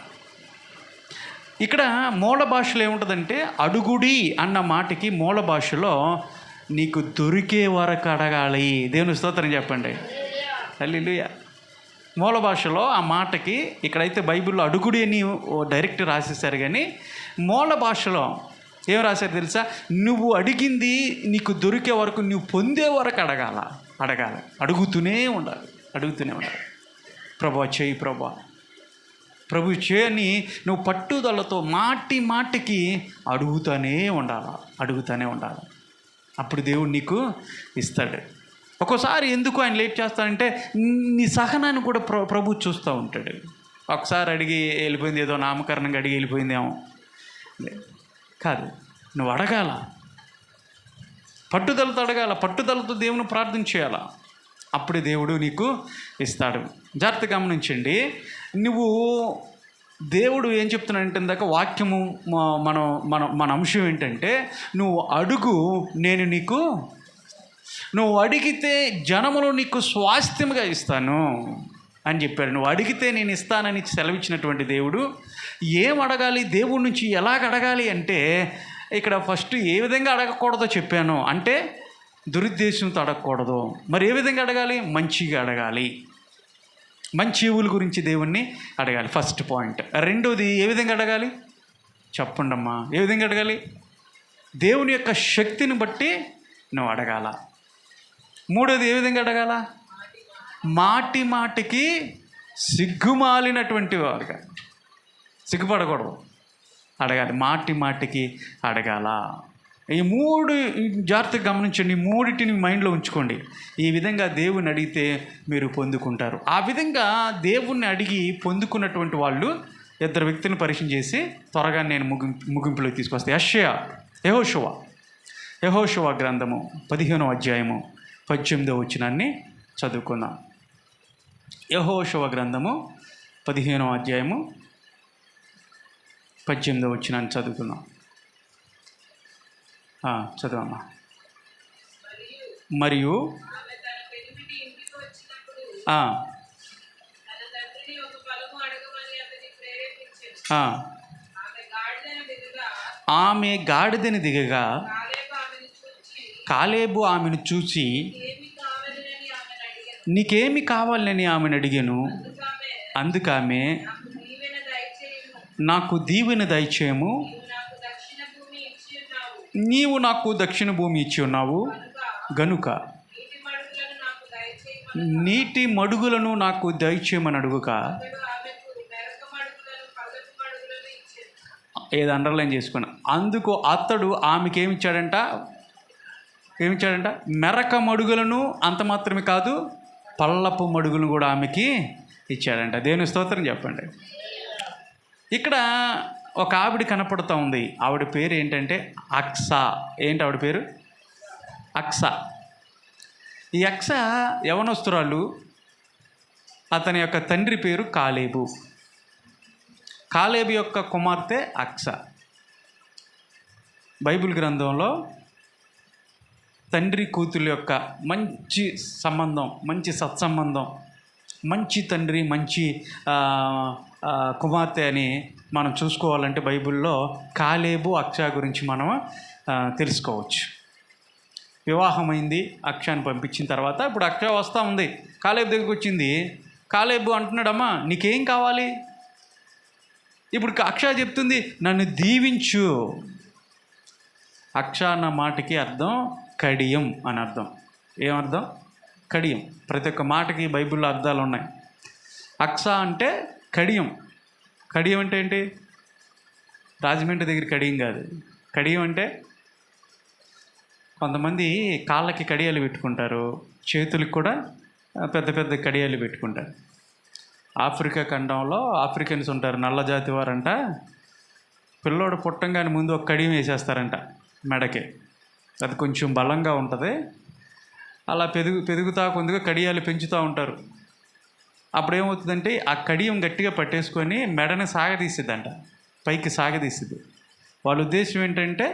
ఇక్కడ మూల భాషలో ఏముంటుందంటే, అడుగుడి అన్న మాటకి మూల భాషలో నీకు దొరికే వరకు అడగాలి. దేవుని స్తోత్రం చెప్పండి, హల్లెలూయా. మూల భాషలో ఆ మాటకి, ఇక్కడైతే బైబిల్లో అడుగుడి అని డైరెక్ట్ రాసేసారు, కానీ మూల భాషలో ఏం రాశారు తెలుసా? నువ్వు అడిగింది నీకు దొరికే వరకు, నువ్వు పొందే వరకు అడగాల. అడుగుతూనే ఉండాలి. ప్రభా చేయి, ప్రభు చేయని నువ్వు పట్టుదలతో మాటి మాటికి అడుగుతూనే ఉండాలి. అప్పుడు దేవుడు నీకు ఇస్తాడు. ఒక్కోసారి ఎందుకు ఆయన లేట్ చేస్తాడంటే, నీ సహనాన్ని కూడా ప్రభు చూస్తూ ఉంటాడు. ఒకసారి అడిగి వెళ్ళిపోయింది, ఏదో నామకరణంగా అడిగి వెళ్ళిపోయిందేమో కాదు, నువ్వు అడగాల, పట్టుదలతో అడగాల, పట్టుదలతో దేవుని ప్రార్థన చేయాలా. అప్పుడు దేవుడు నీకు ఇస్తాడు. జాగ్రత్తగా గమనించండి. నువ్వు దేవుడు ఏం చెప్తున్నాడంటే, ఇందాక వాక్యము మన అంశం ఏంటంటే, నువ్వు అడుగు నేను నీకు, నువ్వు అడిగితే జనములు నీకు స్వాస్థ్యముగా ఇస్తాను అని చెప్పాడు. నువ్వు అడిగితే నేను ఇస్తానని సెలవిచ్చినటువంటి దేవుడు ఏం అడగాలి, దేవుడి నుంచి ఎలాగ అడగాలి అంటే, ఇక్కడ ఫస్ట్ ఏ విధంగా అడగకూడదో చెప్పాను. అంటే దురుద్దేశంతో అడగకూడదు. మరి ఏ విధంగా అడగాలి? మంచిగా అడగాలి. మంచి ఈవుల గురించి దేవుణ్ణి అడగాలి, ఫస్ట్ పాయింట్. రెండోది ఏ విధంగా అడగాలి చెప్పండి అమ్మా? ఏ విధంగా అడగాలి? దేవుని యొక్క శక్తిని బట్టి నువ్వు అడగాల. మూడోది ఏ విధంగా అడగాల? మాటి మాటికి సిగ్గుమాలినటువంటి వారుగా, సిగ్గుపడకూడదు, అడగాలి. మాటి మాటికి అడగాల. ఈ 3 జాగ్రత్తగా గమనించండి. 3టిని మైండ్లో ఉంచుకోండి. ఈ విధంగా దేవుని అడిగితే మీరు పొందుకుంటారు. ఆ విధంగా దేవుణ్ణి అడిగి పొందుకున్నటువంటి వాళ్ళు 2 వ్యక్తులను పరిచయం చేసి త్వరగా నేను ముగింపులోకి తీసుకొస్తాను. యెహోషువ గ్రంథము 15వ అధ్యాయము 18వ వచనాన్ని చదువుకుందాం. యెహోషువ గ్రంథము 15వ అధ్యాయము 18వ వచనాన్ని చదువుకుందాం. చదవమ్మా. మరియు ఆమె గాడిదని దిగగా కాలేబు ఆమెను చూసి నీకేమి కావాలని ఆమెను అడిగాను. అందుకామె నాకు దీవెన దయచేయము, నీవు నాకు దక్షిణ భూమి ఇచ్చి ఉన్నావు గనుక నీటి మడుగులను నాకు దయచేయమని అడుగుక. ఏది అండర్లైన్ చేసుకున్నా. అందుకు అతడు ఆమెకి ఏమిచ్చాడంట? మెరక మడుగులను, అంత మాత్రమే కాదు పల్లపు మడుగులను కూడా ఆమెకి ఇచ్చాడంట. దేవుని స్తోత్రం చెప్పండి. ఇక్కడ ఒక ఆవిడ కనపడుతూ ఉంది. ఆవిడ పేరు ఏంటంటే అక్సా. ఏంటి ఆవిడ పేరు? అక్స. ఈ అక్స యవనస్తురాలు. అతని యొక్క తండ్రి పేరు కాలేబు. కాలేబు యొక్క కుమార్తె అక్స. బైబిల్ గ్రంథంలో తండ్రి కూతురు యొక్క మంచి సంబంధం, మంచి సత్సంబంధం, మంచి తండ్రి మంచి కుమార్తె అని మనం చూసుకోవాలంటే బైబిల్లో కాలేబు అక్ష గురించి మనం తెలుసుకోవచ్చు. వివాహమైంది, అక్షాన్ని పంపించిన తర్వాత ఇప్పుడు అక్ష వస్తూ ఉంది, కాలేబు దగ్గరికి వచ్చింది. కాలేబు అంటున్నాడమ్మా నీకేం కావాలి? ఇప్పుడు అక్ష చెప్తుంది నన్ను దీవించు. అక్ష అన్న మాటకి అర్థం కడియం అని అర్థం. ఏమర్థం? కడియం. ప్రతి ఒక్క మాటకి బైబిల్లో అర్థాలు ఉన్నాయి. అక్స అంటే కడియం. కడియం అంటే ఏంటి? రాజమండ్రి దగ్గర కడియం కాదు. కడియం అంటే కొంతమంది కాళ్ళకి కడియాలు పెట్టుకుంటారు, చేతులకు కూడా పెద్ద పెద్ద కడియాలు పెట్టుకుంటారు. ఆఫ్రికా ఖండంలో ఆఫ్రికన్స్ ఉంటారు, నల్ల జాతి వారంట. పిల్లోడు పుట్టంగానే ముందు ఒక కడియం వేసేస్తారంట మెడకి. అది కొంచెం బలంగా ఉంటుంది. అలా పెరుగుతా కొద్దిగా కడియాలు పెంచుతూ ఉంటారు. అప్పుడు ఏమవుతుందంటే ఆ కడియం గట్టిగా పట్టేసుకొని మెడని సాగదీసిద్దంట, పైకి సాగదీసిద్ది. వాళ్ళ ఉద్దేశం ఏంటంటే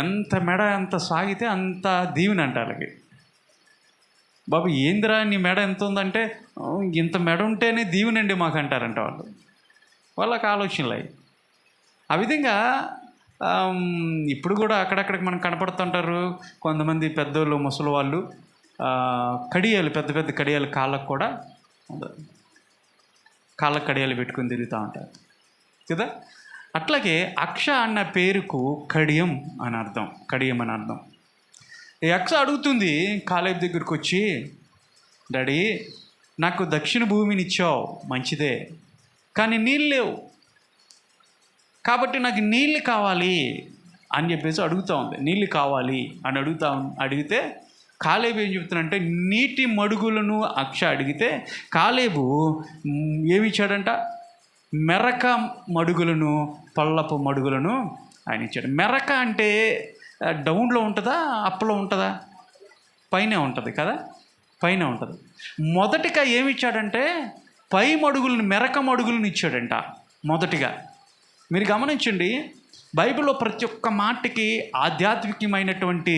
ఎంత మెడ ఎంత సాగితే అంత దీవెన అంట వాళ్ళకి. బాబు ఏందిరా నీ మెడ ఎంత ఉందంటే ఇంత మెడ ఉంటేనే దీవెనండి మాకు అంటారంట వాళ్ళు. వాళ్ళకి ఆలోచనలు అవి. ఆ విధంగా ఇప్పుడు కూడా అక్కడక్కడికి మనకు కనపడుతుంటారు కొంతమంది పెద్దోళ్ళు, ముసలి వాళ్ళు కడియాలు, పెద్ద పెద్ద కడియాలు కాళ్ళకు కూడా కాళ్ళకు కడియాలు పెట్టుకుని తిరుగుతూ ఉంటారు కదా. అట్లాగే అక్ష అన్న పేరుకు కడియం అని అర్థం. కడియం అని అర్థం. ఈ అక్ష అడుగుతుంది కాలేబు దగ్గరికి వచ్చి, డాడీ నాకు దక్షిణ భూమిని ఇచ్చావు మంచిదే, కానీ నీళ్ళు లేవు, కాబట్టి నాకు నీళ్ళు కావాలి అని చెప్పేసి అడుగుతూ ఉంది. నీళ్ళు కావాలి అని అడిగితే కాలేబు ఏం చెప్తున్నాడంటే నీటి మడుగులను అక్ష అడిగితే కాలేబు ఏమి ఇచ్చాడంట? మెరక మడుగులను, పల్లపు మడుగులను ఆయన ఇచ్చాడు. మెరక అంటే డౌన్లో ఉంటుందా, అప్లో ఉంటుందా? పైనే ఉంటుంది కదా, పైన ఉంటుంది. మొదటిగా ఏమి ఇచ్చాడంటే పై మడుగులను, మెరక మడుగులను ఇచ్చాడంట మొదటిగా. మీరు గమనించండి, బైబిల్లో ప్రతి ఒక్క మాటకి ఆధ్యాత్మికమైనటువంటి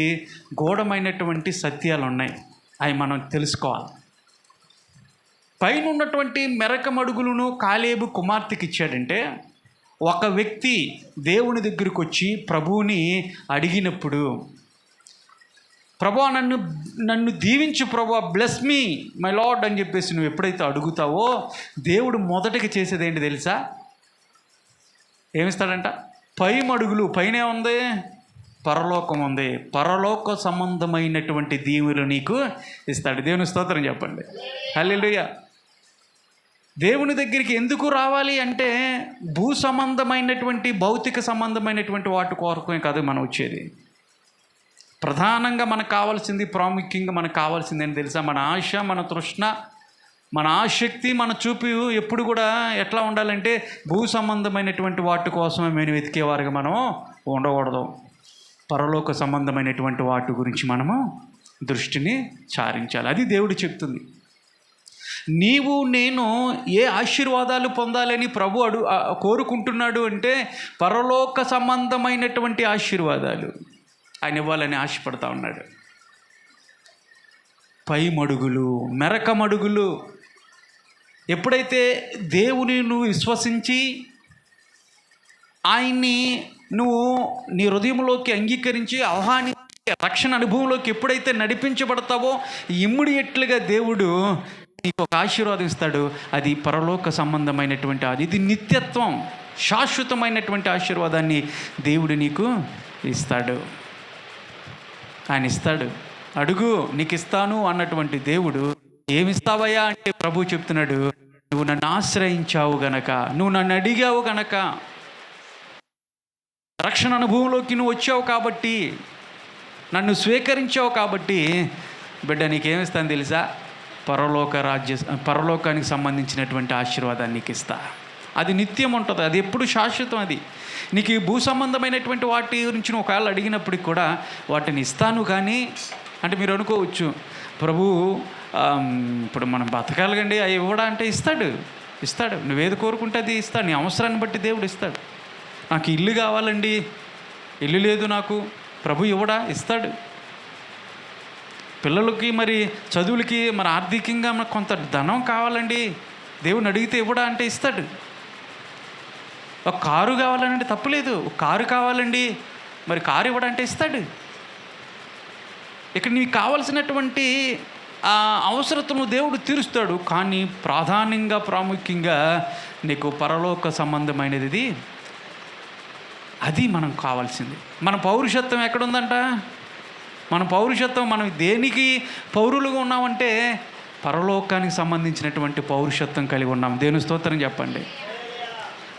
గూఢమైనటువంటి సత్యాలు ఉన్నాయి. అవి మనం తెలుసుకోవాలి. పైన ఉన్నటువంటి మెరక మడుగులను కాలేబు కుమార్తెకి ఇచ్చాడంటే ఒక వ్యక్తి దేవుని దగ్గరికి వచ్చి ప్రభువుని అడిగినప్పుడు, ప్రభువా నన్ను దీవించు ప్రభువా, బ్లెస్ మీ మై లార్డ్ అని చెప్పేసి నువ్వు ఎప్పుడైతే అడుగుతావో దేవుడు మొదటిగా చేసేది ఏంటి తెలుసా? ఏమిస్తాడంట? పై మడుగులు. పైనే ఉంది పరలోకం ఉంది. పరలోక సంబంధమైనటువంటి దీవులు నీకు ఇస్తాడు. దేవుని స్తోత్రం చెప్పండి. హల్లెలూయా. దేవుని దగ్గరికి ఎందుకు రావాలి అంటే భూ సంబంధమైనటువంటి, భౌతిక సంబంధమైనటువంటి వాటి కోరకమే కాదు మనం వచ్చేది. ప్రధానంగా మనకు కావాల్సింది, ప్రాముఖ్యంగా మనకు కావాల్సింది ఏంటి తెలుసా? మన ఆశ, మన తృష్ణ, మన ఆసక్తి, మన చూపు ఎప్పుడు కూడా ఎట్లా ఉండాలంటే భూ సంబంధమైనటువంటి వాటి కోసమే మేము వెతికేవారుగా మనం ఉండకూడదు. పరలోక సంబంధమైనటువంటి వాటి గురించి మనము దృష్టిని సారించాలి. అది దేవుడు చెప్తుంది. నీవు నేను ఏ ఆశీర్వాదాలు పొందాలని ప్రభు కోరుకుంటున్నాడు అంటే పరలోక సంబంధమైనటువంటి ఆశీర్వాదాలు ఆయన ఇవ్వాలని ఆశపడతా ఉన్నాడు. పై మడుగులు, మెరక మడుగులు. ఎప్పుడైతే దేవుని నువ్వు విశ్వసించి ఆయన్ని నువ్వు నీ హృదయంలోకి అంగీకరించి ఆహ్వానించి రక్షణ అనుభవంలోకి ఎప్పుడైతే నడిపించబడతావో ఇమ్మీడియట్లుగా దేవుడు నీకు ఒక ఆశీర్వాదం ఇస్తాడు. అది పరలోక సంబంధమైనటువంటి, ఇది నిత్యత్వం, శాశ్వతమైనటువంటి ఆశీర్వాదాన్ని దేవుడు నీకు ఇస్తాడు. ఆయన ఇస్తాడు. అడుగు నీకు ఇస్తాను అన్నటువంటి దేవుడు ఏమిస్తావయ్యా అంటే ప్రభు చెప్తున్నాడు, నువ్వు నన్ను ఆశ్రయించావు గనక, నువ్వు నన్ను అడిగావు గనక, రక్షణ అనుభవంలోకి నువ్వు వచ్చావు కాబట్టి, నన్ను స్వీకరించావు కాబట్టి బిడ్డ నీకేమిస్తాను తెలుసా? పరలోకానికి సంబంధించినటువంటి ఆశీర్వాదాన్ని నీకు ఇస్తా. అది నిత్యం ఉంటుంది, అది ఎప్పుడు శాశ్వతం. అది నీకు ఈ భూ సంబంధమైనటువంటి వాటి గురించి నువ్వు ఒకవేళ అడిగినప్పటికి కూడా వాటిని ఇస్తాను. కానీ అంటే మీరు అనుకోవచ్చు, ప్రభు ఇప్పుడు మనం బతకాలండి అవి ఇవ్వడా అంటే ఇస్తాడు. నువ్వేది కోరుకుంటే అది ఇస్తాడు. నీ అవసరాన్ని బట్టి దేవుడు ఇస్తాడు. నాకు ఇల్లు కావాలండి, ఇల్లు లేదు నాకు, ప్రభు ఇవ్వడా? ఇస్తాడు. పిల్లలకి మరి చదువులకి మరి ఆర్థికంగా మనకు కొంత ధనం కావాలండి, దేవుని అడిగితే ఇవ్వడా అంటే ఇస్తాడు. ఒక కారు కావాలంటే తప్పులేదు, ఒక కారు కావాలండి మరి కారు ఇవ్వడా అంటే ఇస్తాడు. ఇక్కడ నీకు కావలసినటువంటి అవసరతను దేవుడు తీరుస్తాడు. కానీ ప్రాముఖ్యంగా నీకు పరలోక సంబంధమైనది అది మనం కావాల్సింది. మన పౌరుషత్వం ఎక్కడుందంట? మన పౌరుషత్వం, మనం దేనికి పౌరులుగా ఉన్నామంటే పరలోకానికి సంబంధించినటువంటి పౌరుషత్వం కలిగి ఉన్నాం. దేవుని స్తోత్రం చెప్పండి.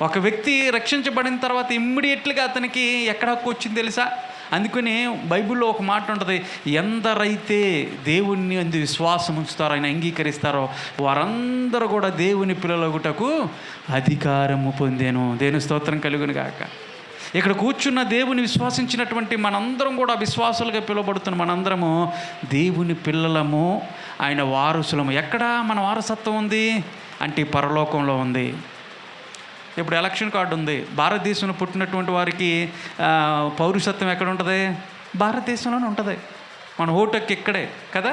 ఒక వ్యక్తి రక్షించబడిన తర్వాత ఇమ్మీడియట్గా అతనికి ఎక్కడ హక్కు వచ్చింది తెలుసా? అందుకని బైబిల్లో ఒక మాట ఉంటుంది, ఎందరైతే దేవుణ్ణి అందు విశ్వాసం ఉంచుతారో, ఆయన అంగీకరిస్తారో వారందరూ కూడా దేవుని పిల్లలగుటకు అధికారము పొందేను. దేవుని స్తోత్రం కలుగును గాక. ఇక్కడ కూర్చున్న దేవుని విశ్వాసించినటువంటి మనందరం కూడా విశ్వాసులుగా పిలువబడుతున్న మనందరము దేవుని పిల్లలము, ఆయన వారసులము. ఎక్కడ మన వారసత్వం ఉంది అంటే పరలోకంలో ఉంది. ఇప్పుడు ఎలక్షన్ కార్డు ఉంది. భారతదేశంలో పుట్టినటువంటి వారికి పౌరసత్వం ఎక్కడ ఉంటుంది? భారతదేశంలోనే ఉంటుంది. మన ఓటుకి ఇక్కడే కదా,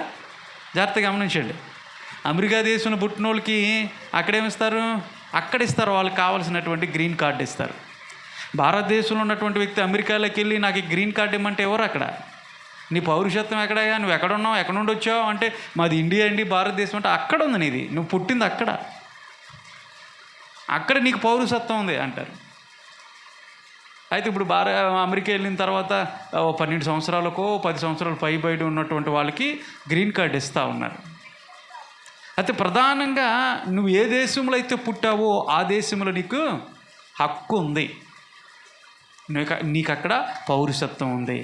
జాగ్రత్తగా గమనించండి. అమెరికా దేశంలో పుట్టిన వాళ్ళకి అక్కడేమిస్తారు? అక్కడ ఇస్తారు, వాళ్ళకి కావాల్సినటువంటి గ్రీన్ కార్డు ఇస్తారు. భారతదేశంలో ఉన్నటువంటి వ్యక్తి అమెరికాలోకి వెళ్ళి నాకు ఈ గ్రీన్ కార్డు ఇవ్వమంటే ఎవరు? అక్కడ నీ పౌరుషత్వం ఎక్కడయ్యా, నువ్వు ఎక్కడున్నావు, ఎక్కడ నుండి వచ్చావు అంటే మాది ఇండియా అండి, భారతదేశం అంటే అక్కడ ఉంది నీది, నువ్వు పుట్టింది అక్కడ నీకు పౌరసత్వం ఉంది అంటారు. అయితే ఇప్పుడు అమెరికా వెళ్ళిన తర్వాత 12 సంవత్సరాలకో 10 సంవత్సరాలు బయట ఉన్నటువంటి వాళ్ళకి గ్రీన్ కార్డు ఇస్తూ ఉన్నారు. అయితే ప్రధానంగా నువ్వు ఏ దేశంలో అయితే పుట్టావో ఆ దేశంలో నీకు హక్కు ఉంది, నీకు అక్కడ పౌరసత్వం ఉంది.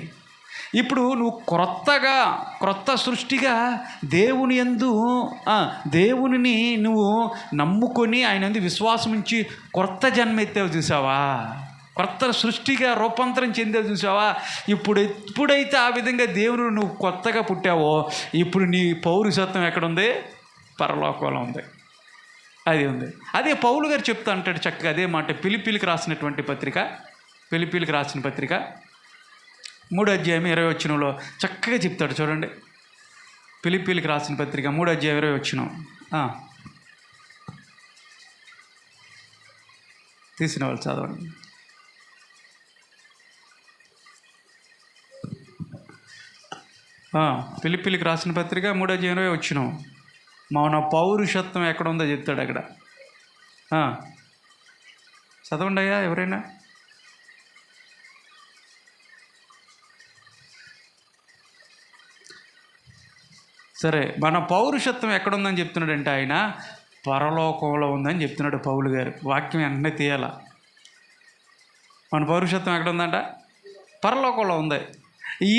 ఇప్పుడు నువ్వు క్రొత్త సృష్టిగా దేవుని యందు దేవునిని నువ్వు నమ్ముకొని ఆయన యందు విశ్వాసం ఉంచి క్రొత్త జన్మ ఎత్తావు చూసావా, క్రొత్త సృష్టిగా రూపాంతరం చెందావు చూసావా. ఎప్పుడైతే ఆ విధంగా దేవుని నువ్వు కొత్తగా పుట్టావో ఇప్పుడు నీ పౌరసత్వం ఎక్కడుంది? పరలోకంలో ఉంది. అది ఉంది. అదే పౌలు గారు చెప్తా అంటాడు చక్కగా అదే మాట. ఫిలిప్పీలకు రాసిన పత్రిక 3వ అధ్యాయం 20వ వచనంలో చక్కగా చెప్తాడు చూడండి. ఫిలిప్పీలకు రాసిన పత్రిక 3వ అధ్యాయం 20వ వచనం తీసిన వాళ్ళు చదవండి. ఫిలిప్పీలకు రాసిన పత్రిక 3వ అధ్యాయం 20వ వచనం. మన పౌరుషత్వం ఎక్కడ ఉందో చెప్తాడు అక్కడ. చదవండి అయ్యా ఎవరైనా. సరే, మన పౌరుషత్వం ఎక్కడుందని చెప్తున్నాడంటే ఆయన పరలోకంలో ఉందని చెప్తున్నాడు పౌలు గారు. వాక్యం వెంటనే తీయాల. మన పౌరుషత్వం ఎక్కడుందంట? పరలోకంలో ఉంది.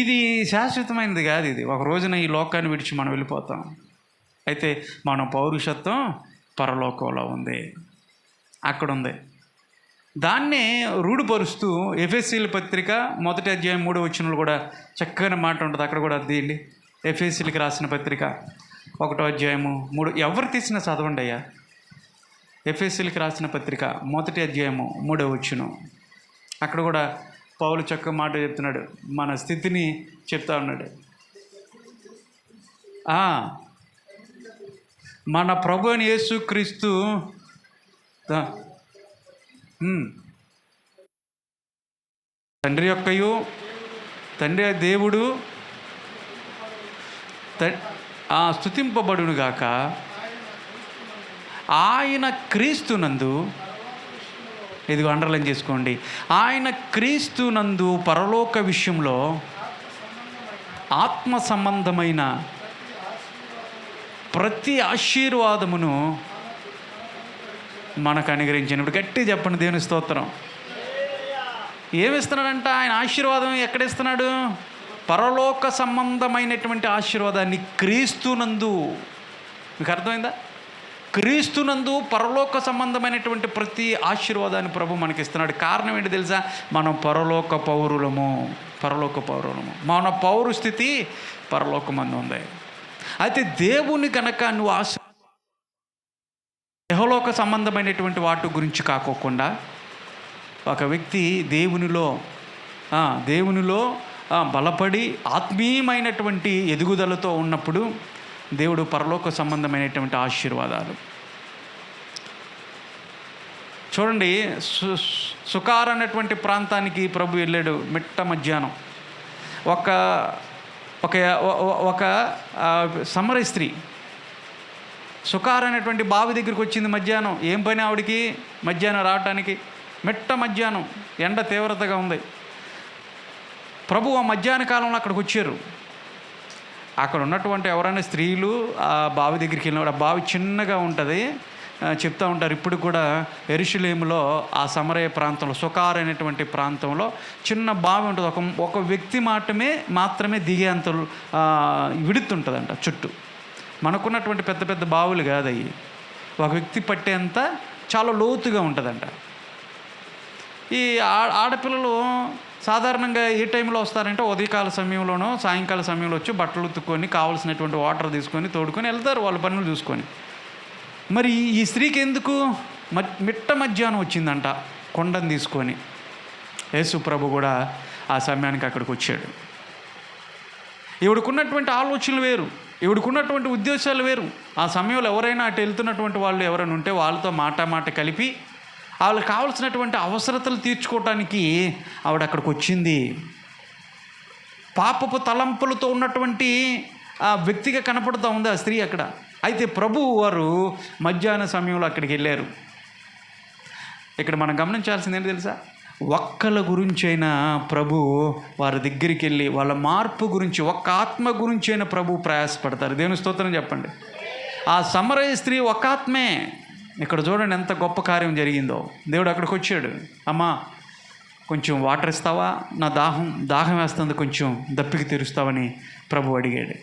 ఇది శాశ్వతమైనది కాదు, ఇది ఒక రోజున ఈ లోకాన్ని విడిచి మనం వెళ్ళిపోతాం. అయితే మన పౌరుషత్వం పరలోకంలో ఉంది, అక్కడుంది. దాన్నే రూఢిపరుస్తూ ఎఫెసీల పత్రిక 1వ అధ్యాయం 3వ వచనంలో కూడా చక్కని మాట ఉంటుంది. అక్కడ కూడా అదేంటి, ఎఫెసీలకు రాసిన పత్రిక 1వ అధ్యాయము 3. ఎవరు తీసినా చదవండి అయ్యా. ఎఫెసీలకు రాసిన పత్రిక 1వ అధ్యాయము 3వ వచనం. అక్కడ కూడా పౌలు చక్క మాట చెప్తున్నాడు, మన స్థితిని చెప్తా ఉన్నాడు. మన ప్రభు అయిన యేసుక్రీస్తు తండ్రి దేవుడు స్తుతింపబడును గాక. ఆయన క్రీస్తునందు, ఇదిగో అండర్లైన్ చేసుకోండి, ఆయన క్రీస్తునందు పరలోక విషయంలో ఆత్మ సంబంధమైన ప్రతి ఆశీర్వాదమును మనకు అనుగ్రహించినప్పుడు. గట్టి చెప్పండి దేవుని స్తోత్రం. ఏమిస్తున్నాడంట ఆయన ఆశీర్వాదం? ఎక్కడిస్తున్నాడు? పరలోక సంబంధమైనటువంటి ఆశీర్వాదాన్ని క్రీస్తునందు. మీకు అర్థమైందా? క్రీస్తునందు పరలోక సంబంధమైనటువంటి ప్రతి ఆశీర్వాదాన్ని ప్రభు మనకిస్తున్నాడు. కారణం ఏంటి తెలుసా? మనం పరలోక పౌరులము. మన పౌరు స్థితి పరలోకమందు ఉంది. అయితే దేవుని కనుక నువ్వు యెహోలోక సంబంధమైనటువంటి వాటి గురించి కాకోకుండా ఒక వ్యక్తి దేవునిలో బలపడి ఆత్మీయమైనటువంటి ఎదుగుదలతో ఉన్నప్పుడు దేవుడు పరలోక సంబంధమైనటువంటి ఆశీర్వాదాలు చూడండి. సుకార్ అనేటువంటి ప్రాంతానికి ప్రభు వెళ్ళాడు మిట్ట మధ్యాహ్నం. ఒక సమరయ స్త్రీ సుకార్ అనేటువంటి బావి దగ్గరికి వచ్చింది మధ్యాహ్నం. ఏం పని ఆవిడికి మధ్యాహ్నం రావటానికి? మిట్ట మధ్యాహ్నం, ఎండ తీవ్రతగా ఉంది. ప్రభు ఆ మధ్యాహ్న కాలంలో అక్కడికి వచ్చారు. అక్కడ ఉన్నటువంటి ఎవరైనా స్త్రీలు ఆ బావి దగ్గరికి వెళ్ళినప్పుడు, ఆ బావి చిన్నగా ఉంటుంది, చెప్తూ ఉంటారు. ఇప్పుడు కూడా యెరూషలేములో ఆ సమరయ ప్రాంతంలో సుకార్ అనేటువంటి ప్రాంతంలో చిన్న బావి ఉంటుంది. ఒక వ్యక్తి మాత్రమే దిగేంత విడుతుంటుందంట చుట్టూ. మనకున్నటువంటి పెద్ద పెద్ద బావులు కాదు అవి, ఒక వ్యక్తి పట్టేంత చాలా లోతుగా ఉంటుందంట. ఈ ఆడపిల్లలు సాధారణంగా ఏ టైంలో వస్తారంటే ఉదయకాల సమయంలోనో సాయంకాల సమయంలో వచ్చి బట్టలు ఉతుక్కొని కావాల్సినటువంటి వాటర్ తీసుకొని తోడుకొని వెళ్తారు వాళ్ళ పనులు చూసుకొని. మరి ఈ స్త్రీకి ఎందుకు మిట్ట మధ్యాహ్నం వచ్చిందంట కొండను తీసుకొని. యేసు ప్రభు కూడా ఆ సమయానికి అక్కడికి వచ్చాడు. ఇవిడుకున్నటువంటి ఆలోచనలు వేరు, ఇవిడుకున్నటువంటి ఉద్దేశాలు వేరు. ఆ సమయంలో ఎవరైనా అటు వెళ్తున్నటువంటి వాళ్ళు ఎవరైనా ఉంటే వాళ్ళతో మాట కలిపి వాళ్ళకి కావాల్సినటువంటి అవసరతలు తీర్చుకోవటానికి ఆవిడ అక్కడికి వచ్చింది. పాపపు తలంపులతో ఉన్నటువంటి ఆ వ్యక్తిగా కనపడుతూ ఉంది ఆ స్త్రీ అక్కడ. అయితే ప్రభువు వారు మధ్యాహ్న సమయంలో అక్కడికి వెళ్ళారు. ఇక్కడ మనం గమనించాల్సింది ఏంటి తెలుసా? ఒక్కల గురించైనా ప్రభు వారి దగ్గరికి వెళ్ళి వాళ్ళ మార్పు గురించి, ఒక్క ఆత్మ గురించైనా ప్రభు ప్రయాసపడతారు. దేవుని స్తోత్రం చెప్పండి. ఆ సమరయ స్త్రీ ఒక ఆత్మే. ఇక్కడ చూడండి ఎంత గొప్ప కార్యం జరిగిందో. దేవుడు అక్కడికి వచ్చాడు. అమ్మా కొంచెం వాటర్ ఇస్తావా, నా దాహం వేస్తుంది, కొంచెం దప్పికి తెరుస్తావని ప్రభు అడిగాడు.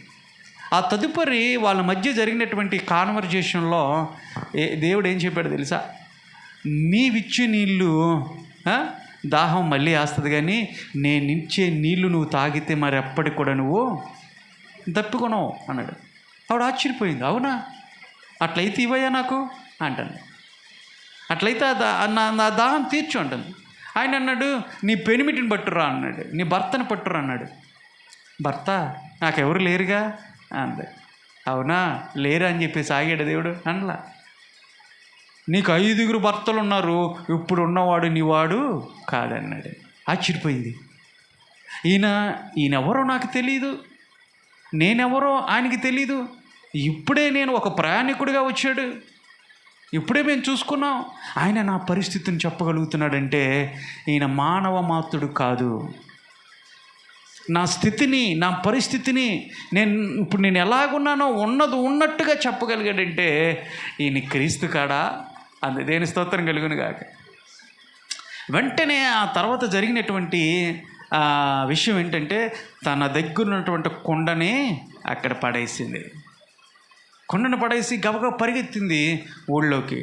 ఆ తదుపరి వాళ్ళ మధ్య జరిగినటువంటి కాన్వర్జేషన్లో దేవుడు ఏం చెప్పాడు తెలుసా? నీవిచ్చే నీళ్ళు దాహం మళ్ళీ వేస్తుంది, కానీ నేనిచ్చే నీళ్ళు నువ్వు తాగితే మరి ఎప్పటికి కూడా నువ్వు తప్పుకొనవు అన్నాడు. ఆవిడ ఆశ్చర్యపోయింది. అవునా, అట్లయితే ఇవ్వయా నాకు అంటాను, అట్లయితే నా దాహం తీర్చు అంటాను. ఆయన అన్నాడు, నీ పెనిమిటిని పట్టురా అన్నాడు, నీ భర్తను పట్టురా అన్నాడు. భర్త నాకెవరు లేరుగా అంది. అవునా, లేరా అని చెప్పేసి ఆగాడు దేవుడు. అనలా, నీకు 5 భర్తలు ఉన్నారు, ఇప్పుడు ఉన్నవాడు నీవాడు కాదన్నాడు. ఆశ్చర్యపోయింది. ఈయనెవరో నాకు తెలీదు, నేనెవరో ఆయనకి తెలీదు. ఇప్పుడే నేను ఒక ప్రయాణికుడిగా వచ్చాడు, ఇప్పుడే మేము చూసుకున్నాం. ఆయన నా పరిస్థితిని చెప్పగలుగుతున్నాడంటే ఈయన మానవ మాత్రుడు కాదు. నా స్థితిని, నా పరిస్థితిని ఇప్పుడు నేను ఎలాగున్నానో ఉన్నట్టుగా చెప్పగలిగాడంటే ఈయన క్రీస్తు కాడా అంది. దేని స్తోత్రం కలుగును గాక. వెంటనే ఆ తర్వాత జరిగినటువంటి విషయం ఏంటంటే, తన దగ్గర ఉన్నటువంటి కొండని అక్కడ పడేసింది. కొండను పడేసి గబగబా పరిగెత్తింది ఊళ్ళోకి.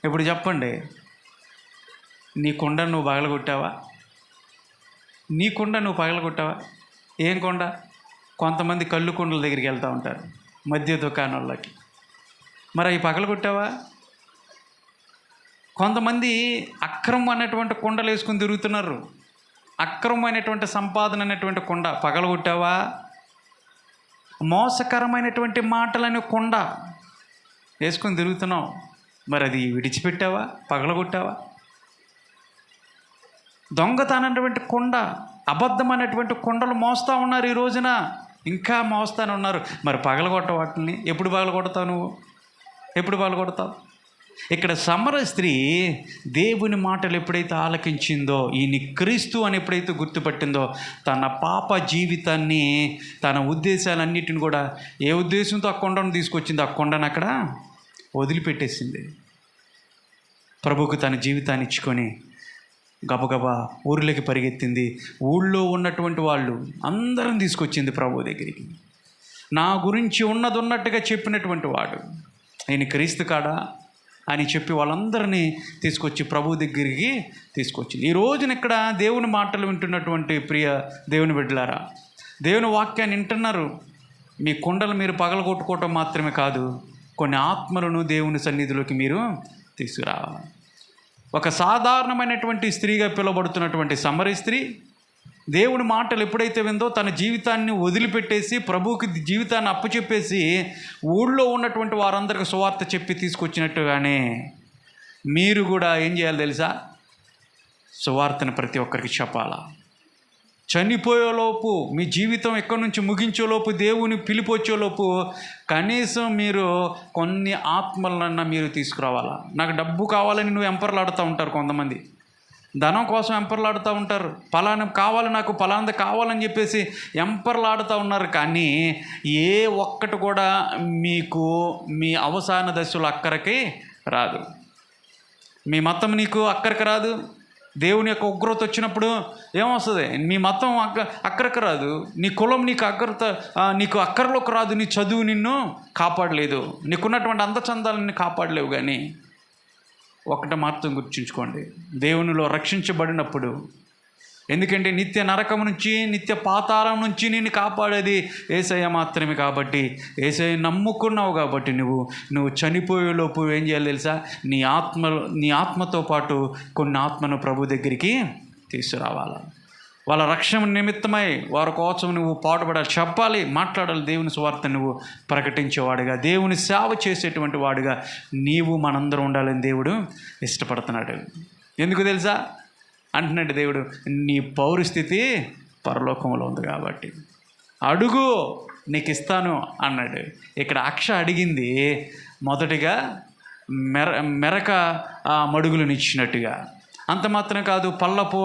ఇప్పుడు చెప్పండి, నీ కొండను నువ్వు పగలగొట్టావా? నీ కొండ నువ్వు పగలగొట్టావా? ఏం కొండ? కొంతమంది కళ్ళు కొండల దగ్గరికి వెళ్తూ ఉంటారు, మధ్య దుకాణాలకి. మరి అవి పగలగొట్టావా? కొంతమంది అక్రమమైనటువంటి కొండలు వేసుకుని తిరుగుతున్నారు, అక్రమమైనటువంటి సంపాదన అనేటువంటి కొండ పగలగొట్టావా? మోసకరమైనటువంటి మాటలనే కొండ వేసుకొని తిరుగుతున్నావు, మరి అది విడిచిపెట్టావా? పగలగొట్టావా? దొంగతనటువంటి కొండ, అబద్ధమైనటువంటి కొండలు మోస్తూ ఉన్నారు ఈ రోజున, ఇంకా మోస్తూనే ఉన్నారు. మరి పగలగొట్ట వాటిని. ఎప్పుడు పగలగొడతావు నువ్వు? ఎప్పుడు పగలగొడతావు? ఇక్కడ సమరయ స్త్రీ దేవుని మాటలు ఎప్పుడైతే ఆలకించిందో, ఈయన క్రీస్తు అని ఎప్పుడైతే గుర్తుపట్టిందో, తన పాప జీవితాన్ని, తన ఉద్దేశాలన్నిటిని కూడా, ఏ ఉద్దేశంతో ఆ కొండను తీసుకొచ్చిందో ఆ కొండను అక్కడ వదిలిపెట్టేసింది. ప్రభువుకు తన జీవితాన్ని ఇచ్చుకొని గబగబా ఊరిలోకి పరిగెత్తింది. ఊళ్ళో ఉన్నటువంటి వాళ్ళు అందరం తీసుకొచ్చింది ప్రభు దగ్గరికి. నా గురించి ఉన్నట్టుగా చెప్పినటువంటి వాడు, ఆయన క్రీస్తు కాడా అని చెప్పి వాళ్ళందరినీ తీసుకొచ్చి ప్రభు దగ్గరికి తీసుకొచ్చింది. ఈ రోజున ఇక్కడ దేవుని మాటలు వింటున్నటువంటి ప్రియ దేవుని బిడ్డలారా, దేవుని వాక్యాన్ని వింటున్నారు. మీ కుండలు మీరు పగలగొట్టుకోవటం మాత్రమే కాదు, కొన్ని ఆత్మలను దేవుని సన్నిధిలోకి మీరు తీసుకురావాలి. ఒక సాధారణమైనటువంటి స్త్రీగా పిలువబడుతున్నటువంటి సమరీ స్త్రీ దేవుని మాటలు ఎప్పుడైతే విందో తన జీవితాన్ని వదిలిపెట్టేసి ప్రభువుకి జీవితాన్ని అప్పచెప్పేసి ఊళ్ళో ఉన్నటువంటి వారందరికీ సువార్త చెప్పి తీసుకొచ్చినట్టుగానే మీరు కూడా ఏం చేయాలి తెలుసా? సువార్తను ప్రతి ఒక్కరికి చెప్పాలా. చనిపోయేలోపు, మీ జీవితం ఎక్కడి నుంచి ముగించేలోపు, దేవుని పిలిపొచ్చేలోపు కనీసం మీరు కొన్ని ఆత్మలన్నా మీరు తీసుకురావాలా. నాకు డబ్బు కావాలని నువ్వు ఎంపర్లాడుతూ ఉంటారు కొంతమంది, ధనం కోసం ఎంపర్లాడుతూ ఉంటారు, పలానా కావాలి నాకు, పలానా కావాలని చెప్పేసి ఎంపర్లాడుతూ ఉన్నారు. కానీ ఏ ఒక్కటి కూడా మీకు మీ అవసాన దశలో అక్కడికి రాదు. మీ మతం నీకు అక్కడికి రాదు. దేవుని యొక్క ఉగ్రత వచ్చినప్పుడు ఏమొస్తుంది? మీ మతం అక్కడికి రాదు, నీ కులం నీకు అక్కరలోకి రాదు, నీ చదువు నిన్ను కాపాడలేదు, నీకున్నటువంటి అందచందాలు నిన్ను కాపాడలేవు. కానీ ఒకటి మాత్రం గుర్తుంచుకోండి, దేవునిలో రక్షించబడినప్పుడు, ఎందుకంటే నిత్య నరకం నుంచి, నిత్య పాతాళం నుంచి నిన్ను కాపాడేది యేసయ్య మాత్రమే. కాబట్టి యేసయ్య నమ్ముకున్నావు కాబట్టి నువ్వు చనిపోయేలోపు ఏం చేయాలి తెలుసా? నీ ఆత్మతో పాటు కొన్ని ఆత్మను ప్రభు దగ్గరికి తీసుకురావాలి. వాళ్ళ రక్షణ నిమిత్తమై వారి కోసం నువ్వు పాటుపడాలి, చెప్పాలి, మాట్లాడాలి. దేవుని సువార్త నువ్వు ప్రకటించేవాడుగా, దేవుని సేవ చేసేటువంటి వాడుగా మనందరం ఉండాలని దేవుడు ఇష్టపడుతున్నాడు. ఎందుకు తెలుసా? అంటున్నాడు దేవుడు, నీ పౌరస్థితి పరలోకంలో ఉంది కాబట్టి అడుగు, నీకు ఇస్తాను అన్నాడు. ఇక్కడ అక్ష అడిగింది మొదటిగా మెరక మడుగులను ఇచ్చినట్టుగా. అంత మాత్రం కాదు, పల్లపు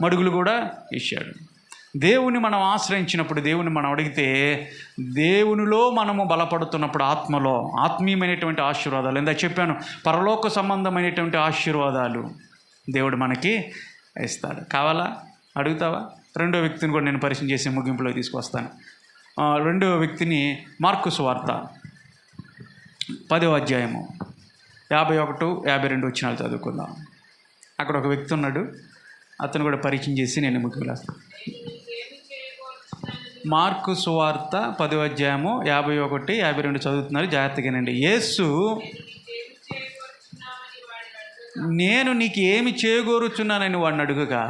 మడుగులు కూడా ఇచ్చాడు. దేవుని మనం ఆశ్రయించినప్పుడు, దేవుని మనం అడిగితే, దేవునిలో మనము బలపడుతున్నప్పుడు ఆత్మలో ఆత్మీయమైనటువంటి ఆశీర్వాదాలు, ఇందా చెప్పాను, పరలోక సంబంధమైనటువంటి ఆశీర్వాదాలు దేవుడు మనకి ఇస్తాడు. కావాలా? అడుగుతావా? రెండో వ్యక్తిని కూడా నేను పరిచయం చేసి ముగింపులో తీసుకొస్తాను. రెండో వ్యక్తిని మార్కు సువార్త 10వ అధ్యాయము 51, 52 వచనాలు చదువుకుందాం. అక్కడ ఒక వ్యక్తి ఉన్నాడు, అతను కూడా పరిచయం చేసి నేను ముగింపులేస్తాను. మార్కు సువార్త 10వ అధ్యాయము 51, 52 చదువుతున్నారు, జాగ్రత్తగానండి. యేసు, నేను నీకు ఏమి చేయగోరుచున్నానని వాడిని అడుగగా,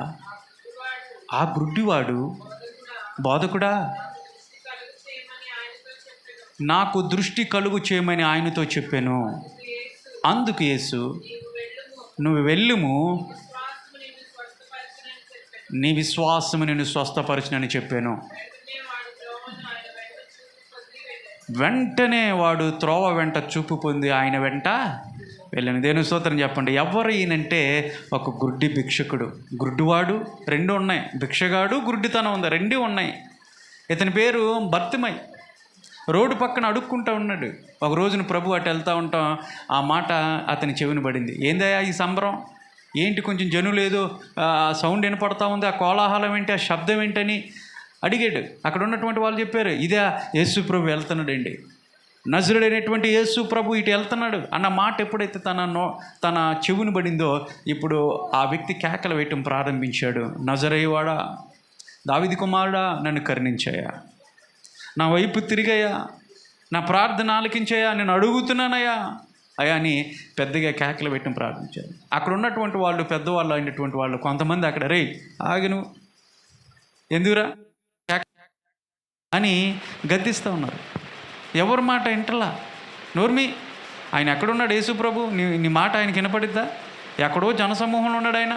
ఆ గుడ్డివాడు, బోధకుడా, నాకు దృష్టి కలుగు చేయమని ఆయనతో చెప్పాను. అందుకు యేసు, నువ్వు వెళ్ళుము, నీ విశ్వాసము నిన్ను స్వస్థపరచునని చెప్పాను. వెంటనే వాడు త్రోవ వెంట చూపు పొంది ఆయన వెంట వెళ్ళాను. దేవుని స్తోత్రం చెప్పండి. ఎవరు ఈయనంటే ఒక గుడ్డి భిక్షకుడు. గుడ్డివాడు, రెండు ఉన్నాయి, భిక్షగాడు, గుడ్డితనం ఉంది, రెండు ఉన్నాయి. ఇతని పేరు బర్తిమై. రోడ్డు పక్కన అడుక్కుంటూ ఉన్నాడు. ఒక రోజున ప్రభు అటు వెళ్తూ ఉంటాం, ఆ మాట అతని చెవిని పడింది. ఏందయ్యా ఈ సంబరం ఏంటి? కొంచెం జనులు ఏదో సౌండ్ వినపడతా ఉంది, ఆ కోలాహలం ఏంటి, ఆ శబ్దం ఏంటని అడిగాడు. అక్కడ ఉన్నటువంటి వాళ్ళు చెప్పారు, ఇదే యేసు ప్రభు వెళ్తున్నాడండి, నజరుడైనటువంటి యేసు ప్రభు ఇటు వెళ్తున్నాడు అన్న మాట ఎప్పుడైతే తన చెవుని పడిందో, ఇప్పుడు ఆ వ్యక్తి కేకలు వేయటం ప్రారంభించాడు. నజరేయువాడా, దావీదు కుమారుడా, నన్ను కరుణించాయా, నా వైపు తిరిగయ్యా, నా ప్రార్థన ఆలకించాయా, నేను అడుగుతున్నానయ్యా అయ్యా అని పెద్దగా కేకలు వేయటం ప్రారంభించారు. అక్కడ ఉన్నటువంటి వాళ్ళు, పెద్దవాళ్ళు అయినటువంటి వాళ్ళు కొంతమంది అక్కడ, రే ఆగిను, ఎందుకురా అని గద్దిస్తూ ఉన్నారు. ఎవరి మాట వింటలా, నోర్మి. ఆయన ఎక్కడున్నాడు యేసు ప్రభు? నీ మాట ఆయనకి వినపడిద్దా? ఎక్కడో జనసమూహంలో ఉన్నాడు ఆయన,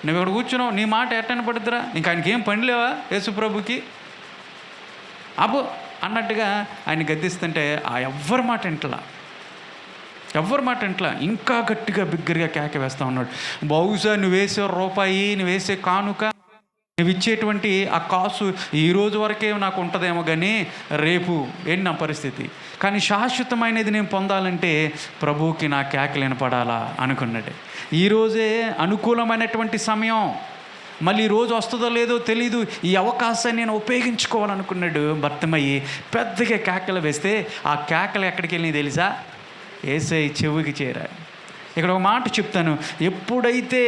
నువ్వు ఎక్కడ కూర్చున్నావు, నీ మాట ఎట్ట వినపడిద్దిరా? ఇంకా ఆయనకి ఏం పని లేవా యేసు ప్రభుకి? అబ్బో అన్నట్టుగా ఆయన గద్దిస్తుంటే ఆ ఎవ్వరి మాట వింటలా, ఎవ్వరి మాట వింటలా. ఇంకా గట్టిగా బిగ్గరగా కేక వేస్తూ ఉన్నాడు. బహుశా నువ్వు వేసే రూపాయి, నువ్వు వేసే కానుక, నువ్వు ఇచ్చేటువంటి ఆ కాసు ఈ రోజు వరకే నాకు ఉంటుందేమో, కానీ రేపు ఏంటి నా పరిస్థితి? కానీ శాశ్వతమైనది నేను పొందాలంటే ప్రభువుకి నా కేకలు వినపడాలా అనుకున్నాడు. ఈరోజే అనుకూలమైనటువంటి సమయం, మళ్ళీ రోజు వస్తుందో లేదో తెలీదు, ఈ అవకాశాన్ని నేను ఉపయోగించుకోవాలనుకున్నాడు. భర్తమయ్యి పెద్దగా కేకలు వేస్తే ఆ కేకలు ఎక్కడికి వెళ్ళినాయి తెలుసా? యేసయ్య చెవికి చేరాలి. ఇక్కడ ఒక మాట చెప్తాను, ఎప్పుడైతే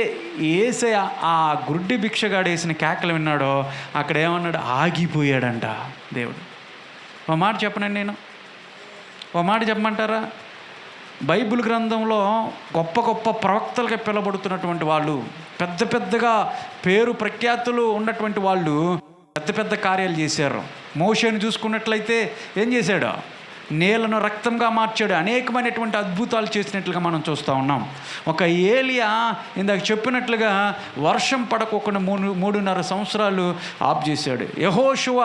యేసయ్య ఆ గుడ్డి భిక్షగాడు వేసిన కేకలు విన్నాడో అక్కడ ఏమన్నాడు, ఆగిపోయాడంట దేవుడు. ఒక మాట చెప్పనండి, నేను ఒక మాట చెప్పమంటారా? బైబిల్ గ్రంథంలో గొప్ప గొప్ప ప్రవక్తలుగా పిలబడుతున్నటువంటి వాళ్ళు, పెద్ద పెద్దగా పేరు ప్రఖ్యాతులు ఉన్నటువంటి వాళ్ళు పెద్ద పెద్ద కార్యాలు చేశారు. మోషేను చూసుకున్నట్లయితే ఏం చేశాడు? నేలను రక్తంగా మార్చాడు. అనేకమైనటువంటి అద్భుతాలు చేసినట్లుగా మనం చూస్తూ ఉన్నాం. ఒక ఏలియా ఇందాక చెప్పినట్లుగా వర్షం పడకోకుండా 3.5 సంవత్సరాలు ఆఫ్ చేశాడు. యెహోషువ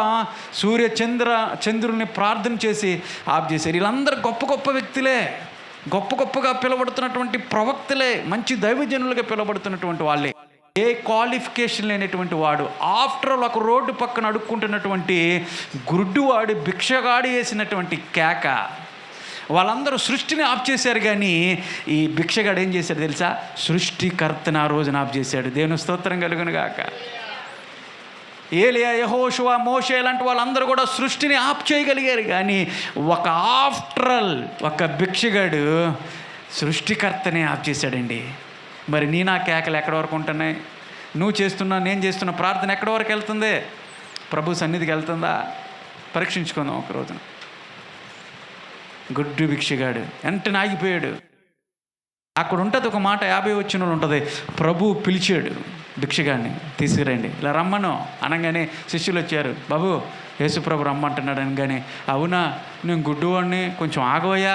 చంద్రుల్ని ప్రార్థన చేసి ఆఫ్ చేశారు. వీళ్ళందరూ గొప్ప గొప్ప వ్యక్తులే, గొప్ప గొప్పగా పిలబడుతున్నటువంటి ప్రవక్తలే, మంచి దైవజనులుగా పిలబడుతున్నటువంటి వాళ్ళే. ఏ క్వాలిఫికేషన్ లేనటువంటి వాడు, ఆఫ్టర్ ఆల్ ఒక రోడ్డు పక్కన అడుక్కుంటున్నటువంటి గుడ్డువాడు భిక్షగాడి వేసినటువంటి కేక, వాళ్ళందరూ సృష్టిని ఆఫ్ చేశారు. కానీ ఈ భిక్షగాడు ఏం చేశాడు తెలుసా? సృష్టికర్తను ఆ రోజున ఆఫ్ చేశాడు. దేవుని స్తోత్రం కలుగును గాక. ఏలియా, యెహోషువ, మోషే లాంటి వాళ్ళందరూ కూడా సృష్టిని ఆఫ్ చేయగలిగారు. కానీ ఆఫ్టర్ ఆల్ ఒక భిక్షగాడు సృష్టికర్తనే ఆఫ్ చేశాడండి. మరి నా కేకలు ఎక్కడి వరకు ఉంటున్నాయి? నువ్వు చేస్తున్నా, నేను చేస్తున్న ప్రార్థన ఎక్కడి వరకు వెళ్తుంది? ప్రభు సన్నిధికి వెళ్తుందా? పరీక్షించుకుందాం ఒక రోజున. గుడ్డు భిక్షగాడు వెంటనే ఆగిపోయాడు. అక్కడ ఉంటుంది ఒక మాట, 50 వచనంలో ఉంటుంది, ప్రభు పిలిచాడు భిక్షగాడిని, తీసుకురండి, ఇలా రమ్మను అనగానే శిష్యులు వచ్చారు. బాబు యేసుప్రభు రమ్మంటున్నాడు అనగానే, అవునా నేను గుడ్డువాడిని, కొంచెం ఆగోయా,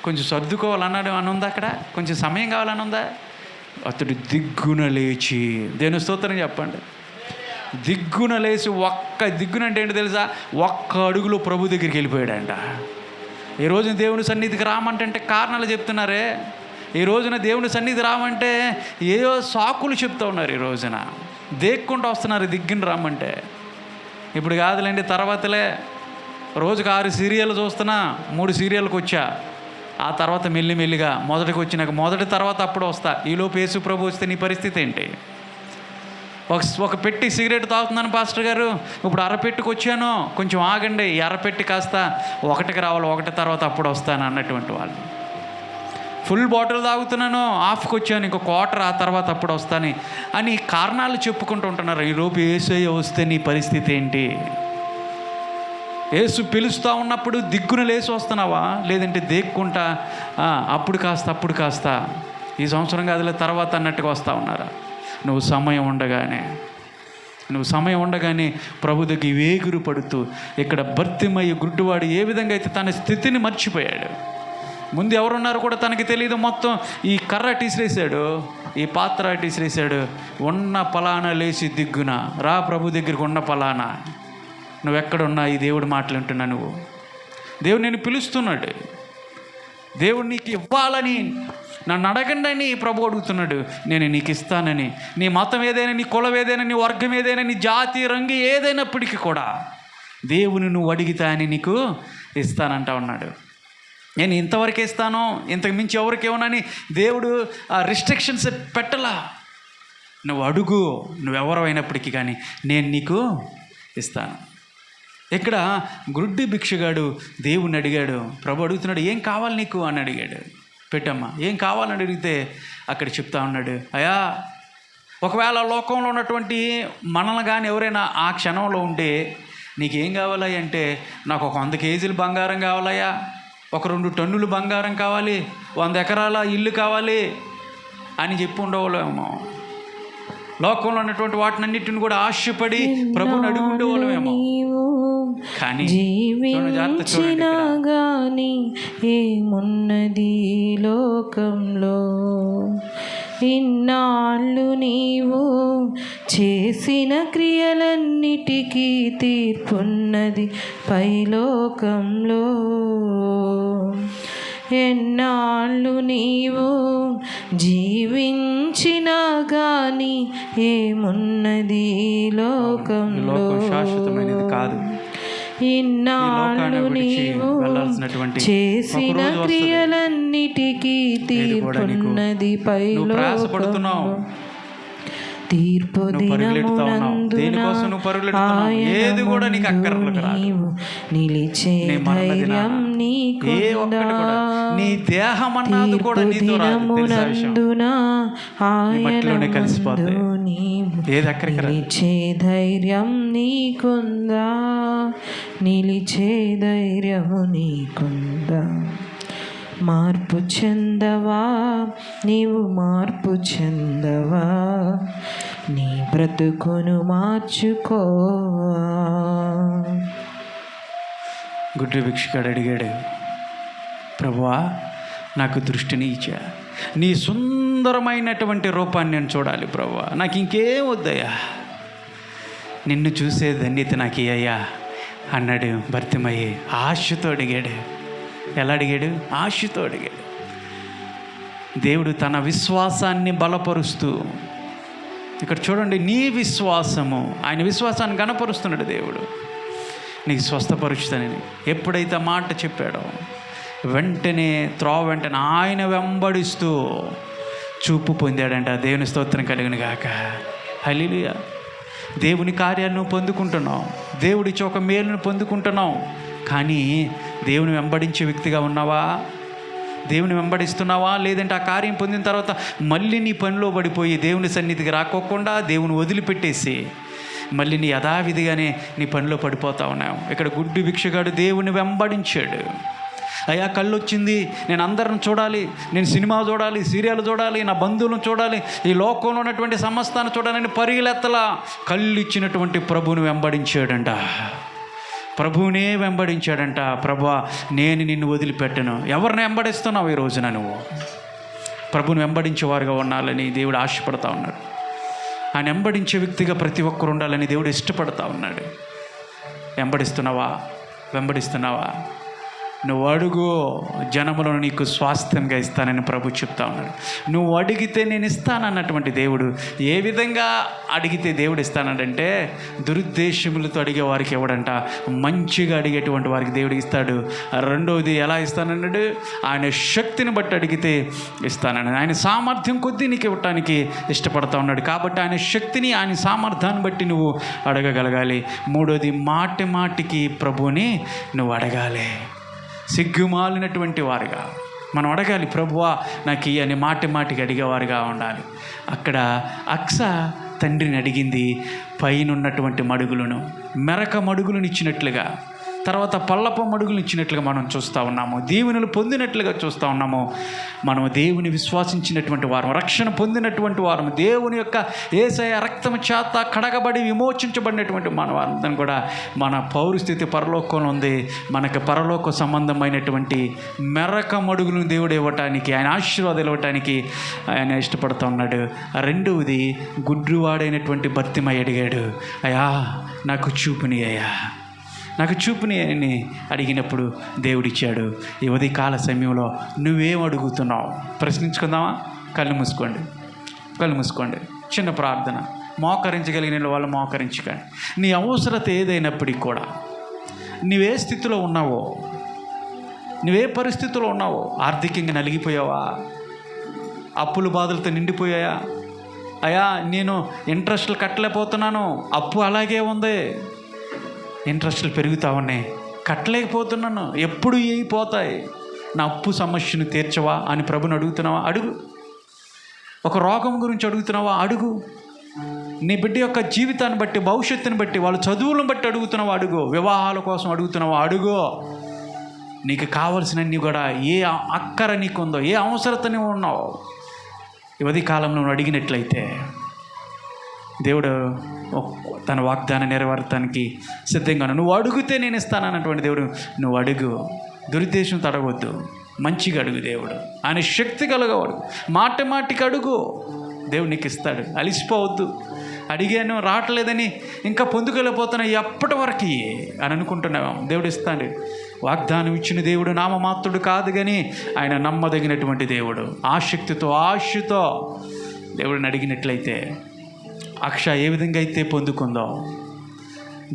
కొంచెం సర్దుకోవాలన్నాడు అని ఉందా? అక్కడ కొంచెం సమయం కావాలని ఉందా? అతడు దిగ్గున లేచి, దేని స్తోత్రం చెప్పండి, దిగ్గున లేచి దిగ్గునంటే ఏంటి తెలుసా? ఒక్క అడుగులో ప్రభు దగ్గరికి వెళ్ళిపోయాడంట. ఈ రోజున దేవుని సన్నిధికి రామంటే కారణాలు చెప్తున్నారే. ఈ రోజున దేవుని సన్నిధి రామంటే ఏదో సాకులు చెప్తూ ఉన్నారు. ఈ రోజున దేక్కుంటూ వస్తున్నారు దిగ్గున రామంటే. ఇప్పుడు కాదులేండి, తర్వాతలే. రోజుకు 6 సీరియల్ చూస్తున్నా, 3 సీరియల్కి వచ్చా. ఆ తర్వాత మెల్లిమెల్లిగా మొదటికి వచ్చినాక మొదటి తర్వాత అప్పుడు వస్తా. ఈలోపు యేసు ప్రభు వస్తే నీ పరిస్థితి ఏంటి? ఒక పెట్టి సిగరెట్ తాగుతున్నాను పాస్టర్ గారు, ఇప్పుడు అరపెట్టుకు వచ్చాను, కొంచెం ఆగండి, ఈ అరపెట్టి కాస్త 1కి రావాలి, 1 తర్వాత అప్పుడు వస్తాను అన్నటువంటి వాళ్ళు. ఫుల్ బాటిల్ తాగుతున్నాను, హాఫ్కి వచ్చాను, ఇంకో 1/4 ఆ తర్వాత అప్పుడు వస్తాను అని కారణాలు చెప్పుకుంటూ ఉంటున్నారు. ఈలోపు యేసయ్య వస్తే నీ పరిస్థితి ఏంటి? యేసు పిలుస్తూ ఉన్నప్పుడు దిగ్గున లేచి వస్తున్నావా, లేదంటే దేక్కుంటా అప్పుడు కాస్త ఈ సంవత్సరం కాదులే తర్వాత అన్నట్టుగా వస్తూ ఉన్నారా? నువ్వు సమయం ఉండగానే ప్రభు దగ్గర వేగురు పడుతూ, ఇక్కడ భర్తిమయ్య గుడ్డివాడు ఏ విధంగా అయితే తన స్థితిని మర్చిపోయాడు. ముందు ఎవరున్నారో కూడా తనకి తెలియదు. మొత్తం ఈ కర్ర తీసిరేసాడు, ఈ పాత్ర తీసిరేసాడు. ఉన్న పలానా లేచి దిగ్గున రా ప్రభు దగ్గరికి, ఉన్న పలానా నువ్వెక్కడున్నా ఈ దేవుడు మాట్లాడుతున్నా, నువ్వు దేవుడు నేను పిలుస్తున్నాడు, దేవుడు నీకు ఇవ్వాలని, నన్ను అడగండి అని ప్రభు అడుగుతున్నాడు. నేను నీకు ఇస్తానని. నీ మతం ఏదైనా, నీ కులం ఏదైనా, నీ వర్గం ఏదైనా, నీ జాతి రంగు ఏదైనప్పటికీ కూడా దేవుని నువ్వు అడిగితే అని నీకు ఇస్తానంటా ఉన్నాడు. నేను ఇంతవరకు ఇస్తాను, ఇంతకు మించి ఎవరికి ఇవ్వనని దేవుడు ఆ రిస్ట్రిక్షన్స్ పెట్టలా. నువ్వు అడుగు, నువ్వెవరో అయినప్పటికీ కానీ నేను నీకు ఇస్తాను. ఇక్కడ గుడ్డి భిక్షగాడు దేవుణ్ణి అడిగాడు. ప్రభు అడుగుతున్నాడు, ఏం కావాలి నీకు అని అడిగాడు. పెట్టమ్మా, ఏం కావాలని అడిగితే అక్కడ చెప్తా ఉన్నాడు, అయ్యా ఒకవేళ లోకంలో ఉన్నటువంటి మనల్ని కానీ ఎవరైనా ఆ క్షణంలో ఉంటే నీకేం కావాలి అంటే, నాకు ఒక 100 కేజీలు బంగారం కావాలయ్యా, ఒక 2 టన్నులు బంగారం కావాలి, 100 ఎకరాల ఇల్లు కావాలి అని చెప్పి ఉండేవాళ్ళేమో. లోకంలో ఉన్నటువంటి వాటినన్నిటిని కూడా ఆశపడి ప్రభుని అడిగి ఉండేవాళ్ళమేమో. కానీ జీవించినా గాని ఏమున్నది లోకంలో, ఇన్నాళ్ళు నీవు చేసిన క్రియలన్నిటికీ తీర్పున్నది పైలోకంలో. ఎన్నాళ్ళు నీవు జీవించినా గాని ఏమున్నది లోకంలో, శాశ్వతమైనది కాదు. ఇన్నాళ్ళు నీవు చేసిన క్రియలన్నిటికీ తీర్పున్నది పైలోకంలో. తీర్పు నువ్వు పరుగులెడుతా ఉన్నావు. దేనికోసం నువ్వు పరుగులెడుతున్నావు? ఏది కూడా నీకు అక్కర్లకు రాదు. నిలిచే ధైర్యం ఏ ఒక్కటి కూడా, నీ దేహం అన్నది కూడా నీతో రాదు. తెలుసా విషయం? మట్టిలోనే కలిసిపోతాయి. ఏది అక్కడికి రాదు. నిలిచే ధైర్యం నీకుందా, నిలిచే ధైర్యము నీకుందా. మార్పు చెందవా, నీవు మార్పు చెందవా, నీ బ్రతుకును మార్చుకోవా. గుడ్డి భిక్షగాడు అడిగాడు, ప్రభువా నాకు దృష్టిని ఇచ్చా, నీ సుందరమైనటువంటి రూపాన్ని నేను చూడాలి ప్రభువా, నాకు ఇంకేం వద్దయ్యా, నిన్ను చూసే ధన్యత నాకు ఇయ్యా అన్నాడు భర్తిమయ్యి. ఆశతో అడిగాడు. ఎలా అడిగాడు? ఆశతో అడిగాడు. దేవుడు తన విశ్వాసాన్ని బలపరుస్తూ, ఇక్కడ చూడండి, నీ విశ్వాసము, ఆయన విశ్వాసాన్ని గణపరుస్తున్నాడు దేవుడు. నీకు స్వస్థపరుచుతానని ఎప్పుడైతే మాట చెప్పాడో వెంటనే వెంటనే ఆయన వెంబడిస్తూ చూపు పొందాడంట. దేవుని స్తోత్రం కలుగును గాక. హల్లెలూయా. దేవుని కార్యాలను పొందుకుంటున్నావు, దేవుడిచ్చి ఒక మేలును పొందుకుంటున్నావు. కానీ దేవుని వెంబడించే వ్యక్తిగా ఉన్నావా? దేవుని వెంబడిస్తున్నావా? లేదంటే ఆ కార్యం పొందిన తర్వాత మళ్ళీ నీ పనిలో పడిపోయి దేవుని సన్నిధికి రాకోకుండా దేవుని వదిలిపెట్టేసి మళ్ళీ నీ యథావిధిగానే నీ పనిలో పడిపోతా ఉన్నావు. ఇక్కడ గుడ్డి భిక్షగాడు దేవుని వెంబడించాడు. అయ్యా కళ్ళు వచ్చింది, నేను అందరిని చూడాలి, నేను సినిమా చూడాలి, సీరియల్ చూడాలి, నా బంధువులను చూడాలి, ఈ లోకంలో ఉన్నటువంటి సమస్తాన్ని చూడాలని పరిగెత్తలా కళ్ళు ఇచ్చినటువంటి ప్రభువుని వెంబడించాడంట. ప్రభువునే వెంబడించాడంట. ప్రభువా నేను నిన్ను వదిలిపెట్టను. ఎవరిని వెంబడిస్తున్నావు ఈ రోజున? నువ్వు ప్రభువుని వెంబడించేవారుగా ఉండాలని దేవుడు ఆశపడతా ఉన్నాడు. ఆయన వెంబడించే వ్యక్తిగా ప్రతి ఒక్కరు ఉండాలని దేవుడు ఇష్టపడతా ఉన్నాడు. వెంబడిస్తున్నావా? నువ్వు అడుగు, జనములను నీకు స్వాస్థ్యంగా ఇస్తానని ప్రభు చెప్తా ఉన్నాడు. నువ్వు అడిగితే నేను ఇస్తానన్నటువంటి దేవుడు ఏ విధంగా అడిగితే దేవుడు ఇస్తానంటే, దురుద్దేశములతో అడిగే వారికి ఇవ్వడంట, మంచిగా అడిగేటువంటి వారికి దేవుడికి ఇస్తాడు. రెండవది ఎలా ఇస్తానన్నాడు? ఆయన శక్తిని బట్టి అడిగితే ఇస్తానన్నాడు. ఆయన సామర్థ్యం కొద్దీ నీకు ఇవ్వటానికి ఇష్టపడతా ఉన్నాడు. కాబట్టి ఆయన శక్తిని, ఆయన సామర్థ్యాన్ని బట్టి నువ్వు అడగగలగాలి. మూడోది మాటికి ప్రభువుని నువ్వు అడగాలి. సిగ్గుమాలినటువంటి వారుగా మనం అడగాలి. ప్రభువా నాకు అని మాటికి అడిగేవారుగా ఉండాలి. అక్కడ అక్స తండ్రిని అడిగింది పైన ఉన్నటువంటి మడుగులను, మెరక మడుగులను ఇచ్చినట్లుగా, తర్వాత పల్లపు మడుగులు ఇచ్చినట్లుగా మనం చూస్తూ ఉన్నాము. దీవెనలు పొందినట్లుగా చూస్తూ ఉన్నాము. మనము దేవుని విశ్వాసించినటువంటి వారం, రక్షణ పొందినటువంటి వారం, దేవుని యొక్క యేసయ్య రక్తము చేత కడగబడి విమోచించబడినటువంటి మన వారందరం కూడా మన పౌరస్థితి పరలోకంలో ఉంది. మనకు పరలోక సంబంధమైనటువంటి మెరక మడుగులను దేవుడు ఇవ్వటానికి, ఆయన ఆశీర్వాదాలు ఇవ్వటానికి ఆయన ఇష్టపడుతూ ఉన్నాడు. రెండవది గుడ్డివాడైనటువంటి భర్తిమయ్య అడిగాడు, అయ్యా నాకు చూపుని అయ్యా, నాకు చూపుని అని అడిగినప్పుడు దేవుడిచ్చాడు. ఈ ఉదయకాల సమయంలో నువ్వేం అడుగుతున్నావు? ప్రశ్నించుకుందామా? కళ్ళు మూసుకోండి. చిన్న ప్రార్థన. మోకరించగలిగిన వాళ్ళు మోకరించుకోండి. నీ అవసరత ఏదైనప్పటికీ కూడా, నువ్వే స్థితిలో ఉన్నావో, నువ్వే పరిస్థితిలో ఉన్నావో, ఆర్థికంగా నలిగిపోయావా? అప్పుల బాధలతో నిండిపోయాయా? అయ్యా నేను ఇంట్రెస్ట్లు కట్టలేకపోతున్నాను, అప్పు అలాగే ఉంది, ఇంట్రెస్ట్లు పెరుగుతూ ఉన్నాయి, కట్టలేకపోతున్నాను, ఎప్పుడు అయిపోతాయి, నా అప్పు సమస్యను తీర్చవా అని ప్రభుని అడుగుతున్నావా? అడుగు. ఒక రోగం గురించి అడుగుతున్నావా? అడుగు. నీ బిడ్డ యొక్క జీవితాన్ని బట్టి, భవిష్యత్తుని బట్టి, వాళ్ళ చదువులను బట్టి అడుగుతున్నావా? అడుగు. వివాహాల కోసం అడుగుతున్నావా? అడుగు. నీకు కావలసినన్ని కూడా ఏ అక్కర నీకుందో, ఏ అవసరత నువ్వు ఉన్నావు, యువతి కాలంలో నువ్వు అడిగినట్లయితే దేవుడు తన వాగ్దానం నెరవేర్చడానికి సిద్ధంగా నువ్వు అడిగితే నేను ఇస్తానన్నటువంటి దేవుడు. నువ్వు అడుగు, దురుద్దేశంతో అడగవద్దు, మంచిగా అడుగు. దేవుడు ఆయన శక్తి కలగవాడు. మాటికి అడుగు, దేవుడు నీకు ఇస్తాడు. అలిసిపోవద్దు. అడిగాను రావట్లేదని ఇంకా పొందుకెళ్ళిపోతున్నా ఎప్పటి వరకు అని అనుకుంటున్నావు. దేవుడు ఇస్తాడు. వాగ్దానం ఇచ్చిన దేవుడు నామమాత్రుడు కాదు, కానీ ఆయన నమ్మదగినటువంటి దేవుడు. ఆసక్తితో, ఆశతో దేవుడిని అడిగినట్లయితే, అక్ష ఏ విధంగా అయితే పొందుకుందో,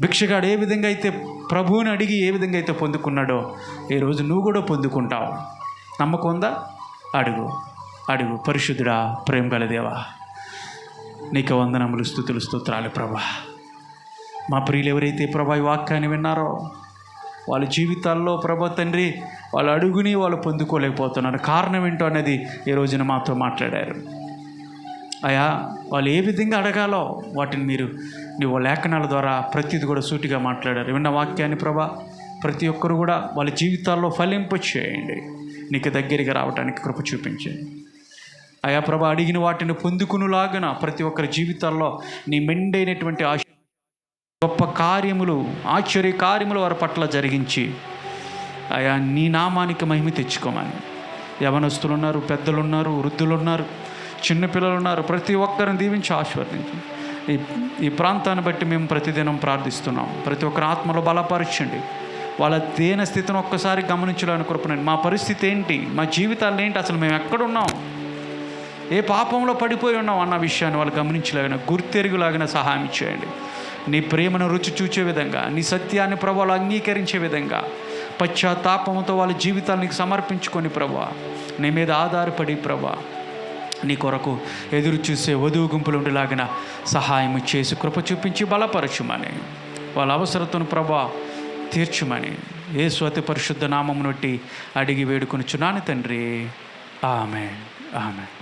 భిక్షగాడు ఏ విధంగా అయితే ప్రభువుని అడిగి ఏ విధంగా అయితే పొందుకున్నాడో, ఈరోజు నువ్వు కూడా పొందుకుంటావు. నమ్మకం ఉందా? అడుగు. పరిశుద్ధుడా, ప్రేమ గల దేవా, నీకు వందనములు, స్తుతులు, స్తోత్రాలు ప్రభా. మా ప్రియులు ఎవరైతే ప్రభా ఈ వాక్యాన్ని విన్నారో వాళ్ళ జీవితాల్లో ప్రభా తండ్రి వాళ్ళ అడుగుని వాళ్ళు పొందుకోలేకపోతున్నారు. కారణం ఏంటో అనేది ఈ రోజున మాతో మాట్లాడారు అయా. వాళ్ళు ఏ విధంగా అడగాలో వాటిని మీరు నీవు లేఖనాల ద్వారా ప్రతిది కూడా సూటిగా మాట్లాడారు. విన్న వాక్యాన్ని ప్రభా ప్రతి ఒక్కరు కూడా వాళ్ళ జీవితాల్లో ఫలింప చేయండి. నీకు దగ్గరగా రావడానికి కృప చూపించండి అయా ప్రభా. అడిగిన వాటిని పొందుకునులాగన ప్రతి ఒక్కరి జీవితాల్లో నీ మెండైనటువంటి గొప్ప కార్యములు, ఆశ్చర్య కార్యములు వారి పట్ల జరిగించి అయా నీ నామానికి మహిమ తెచ్చుకోమని. యవనస్తులు ఉన్నారు, పెద్దలు ఉన్నారు, వృద్ధులు ఉన్నారు, చిన్నపిల్లలు ఉన్నారు, ప్రతి ఒక్కరిని దీవించి ఆశీర్వదించి ఈ ప్రాంతాన్ని బట్టి మేము ప్రతిదినం ప్రార్థిస్తున్నాం. ప్రతి ఒక్కరి ఆత్మలో బలపరచండి. వాళ్ళ దేన స్థితిని ఒక్కసారి గమనించడానికి కృపనండి. మా పరిస్థితి ఏంటి, మా జీవితాలు ఏంటి, అసలు మేము ఎక్కడున్నాం, ఏ పాపంలో పడిపోయి ఉన్నాం అన్న విషయాన్ని వాళ్ళు గమనించలేగిన, గుర్తెరుగులాగిన సహాయం చేయండి. నీ ప్రేమను రుచి చూచే విధంగా, నీ సత్యాన్ని ప్రభువులు అంగీకరించే విధంగా పశ్చాత్తాపంతో వాళ్ళ జీవితాలు నీకు సమర్పించుకొని ప్రభువా నీ మీద ఆధారపడి ప్రభువా నీ కొరకు ఎదురు చూసే వధువు గుంపులు ఉండేలాగిన సహాయం చేసి కృప చూపించి బలపరచుమని, వాళ్ళ అవసరతను ప్రభువా తీర్చుమని యేసు అతి పరిశుద్ధ నామమును బట్టి అడిగి వేడుకొనుచున్నాను తండ్రి. ఆమేన్, ఆమేన్.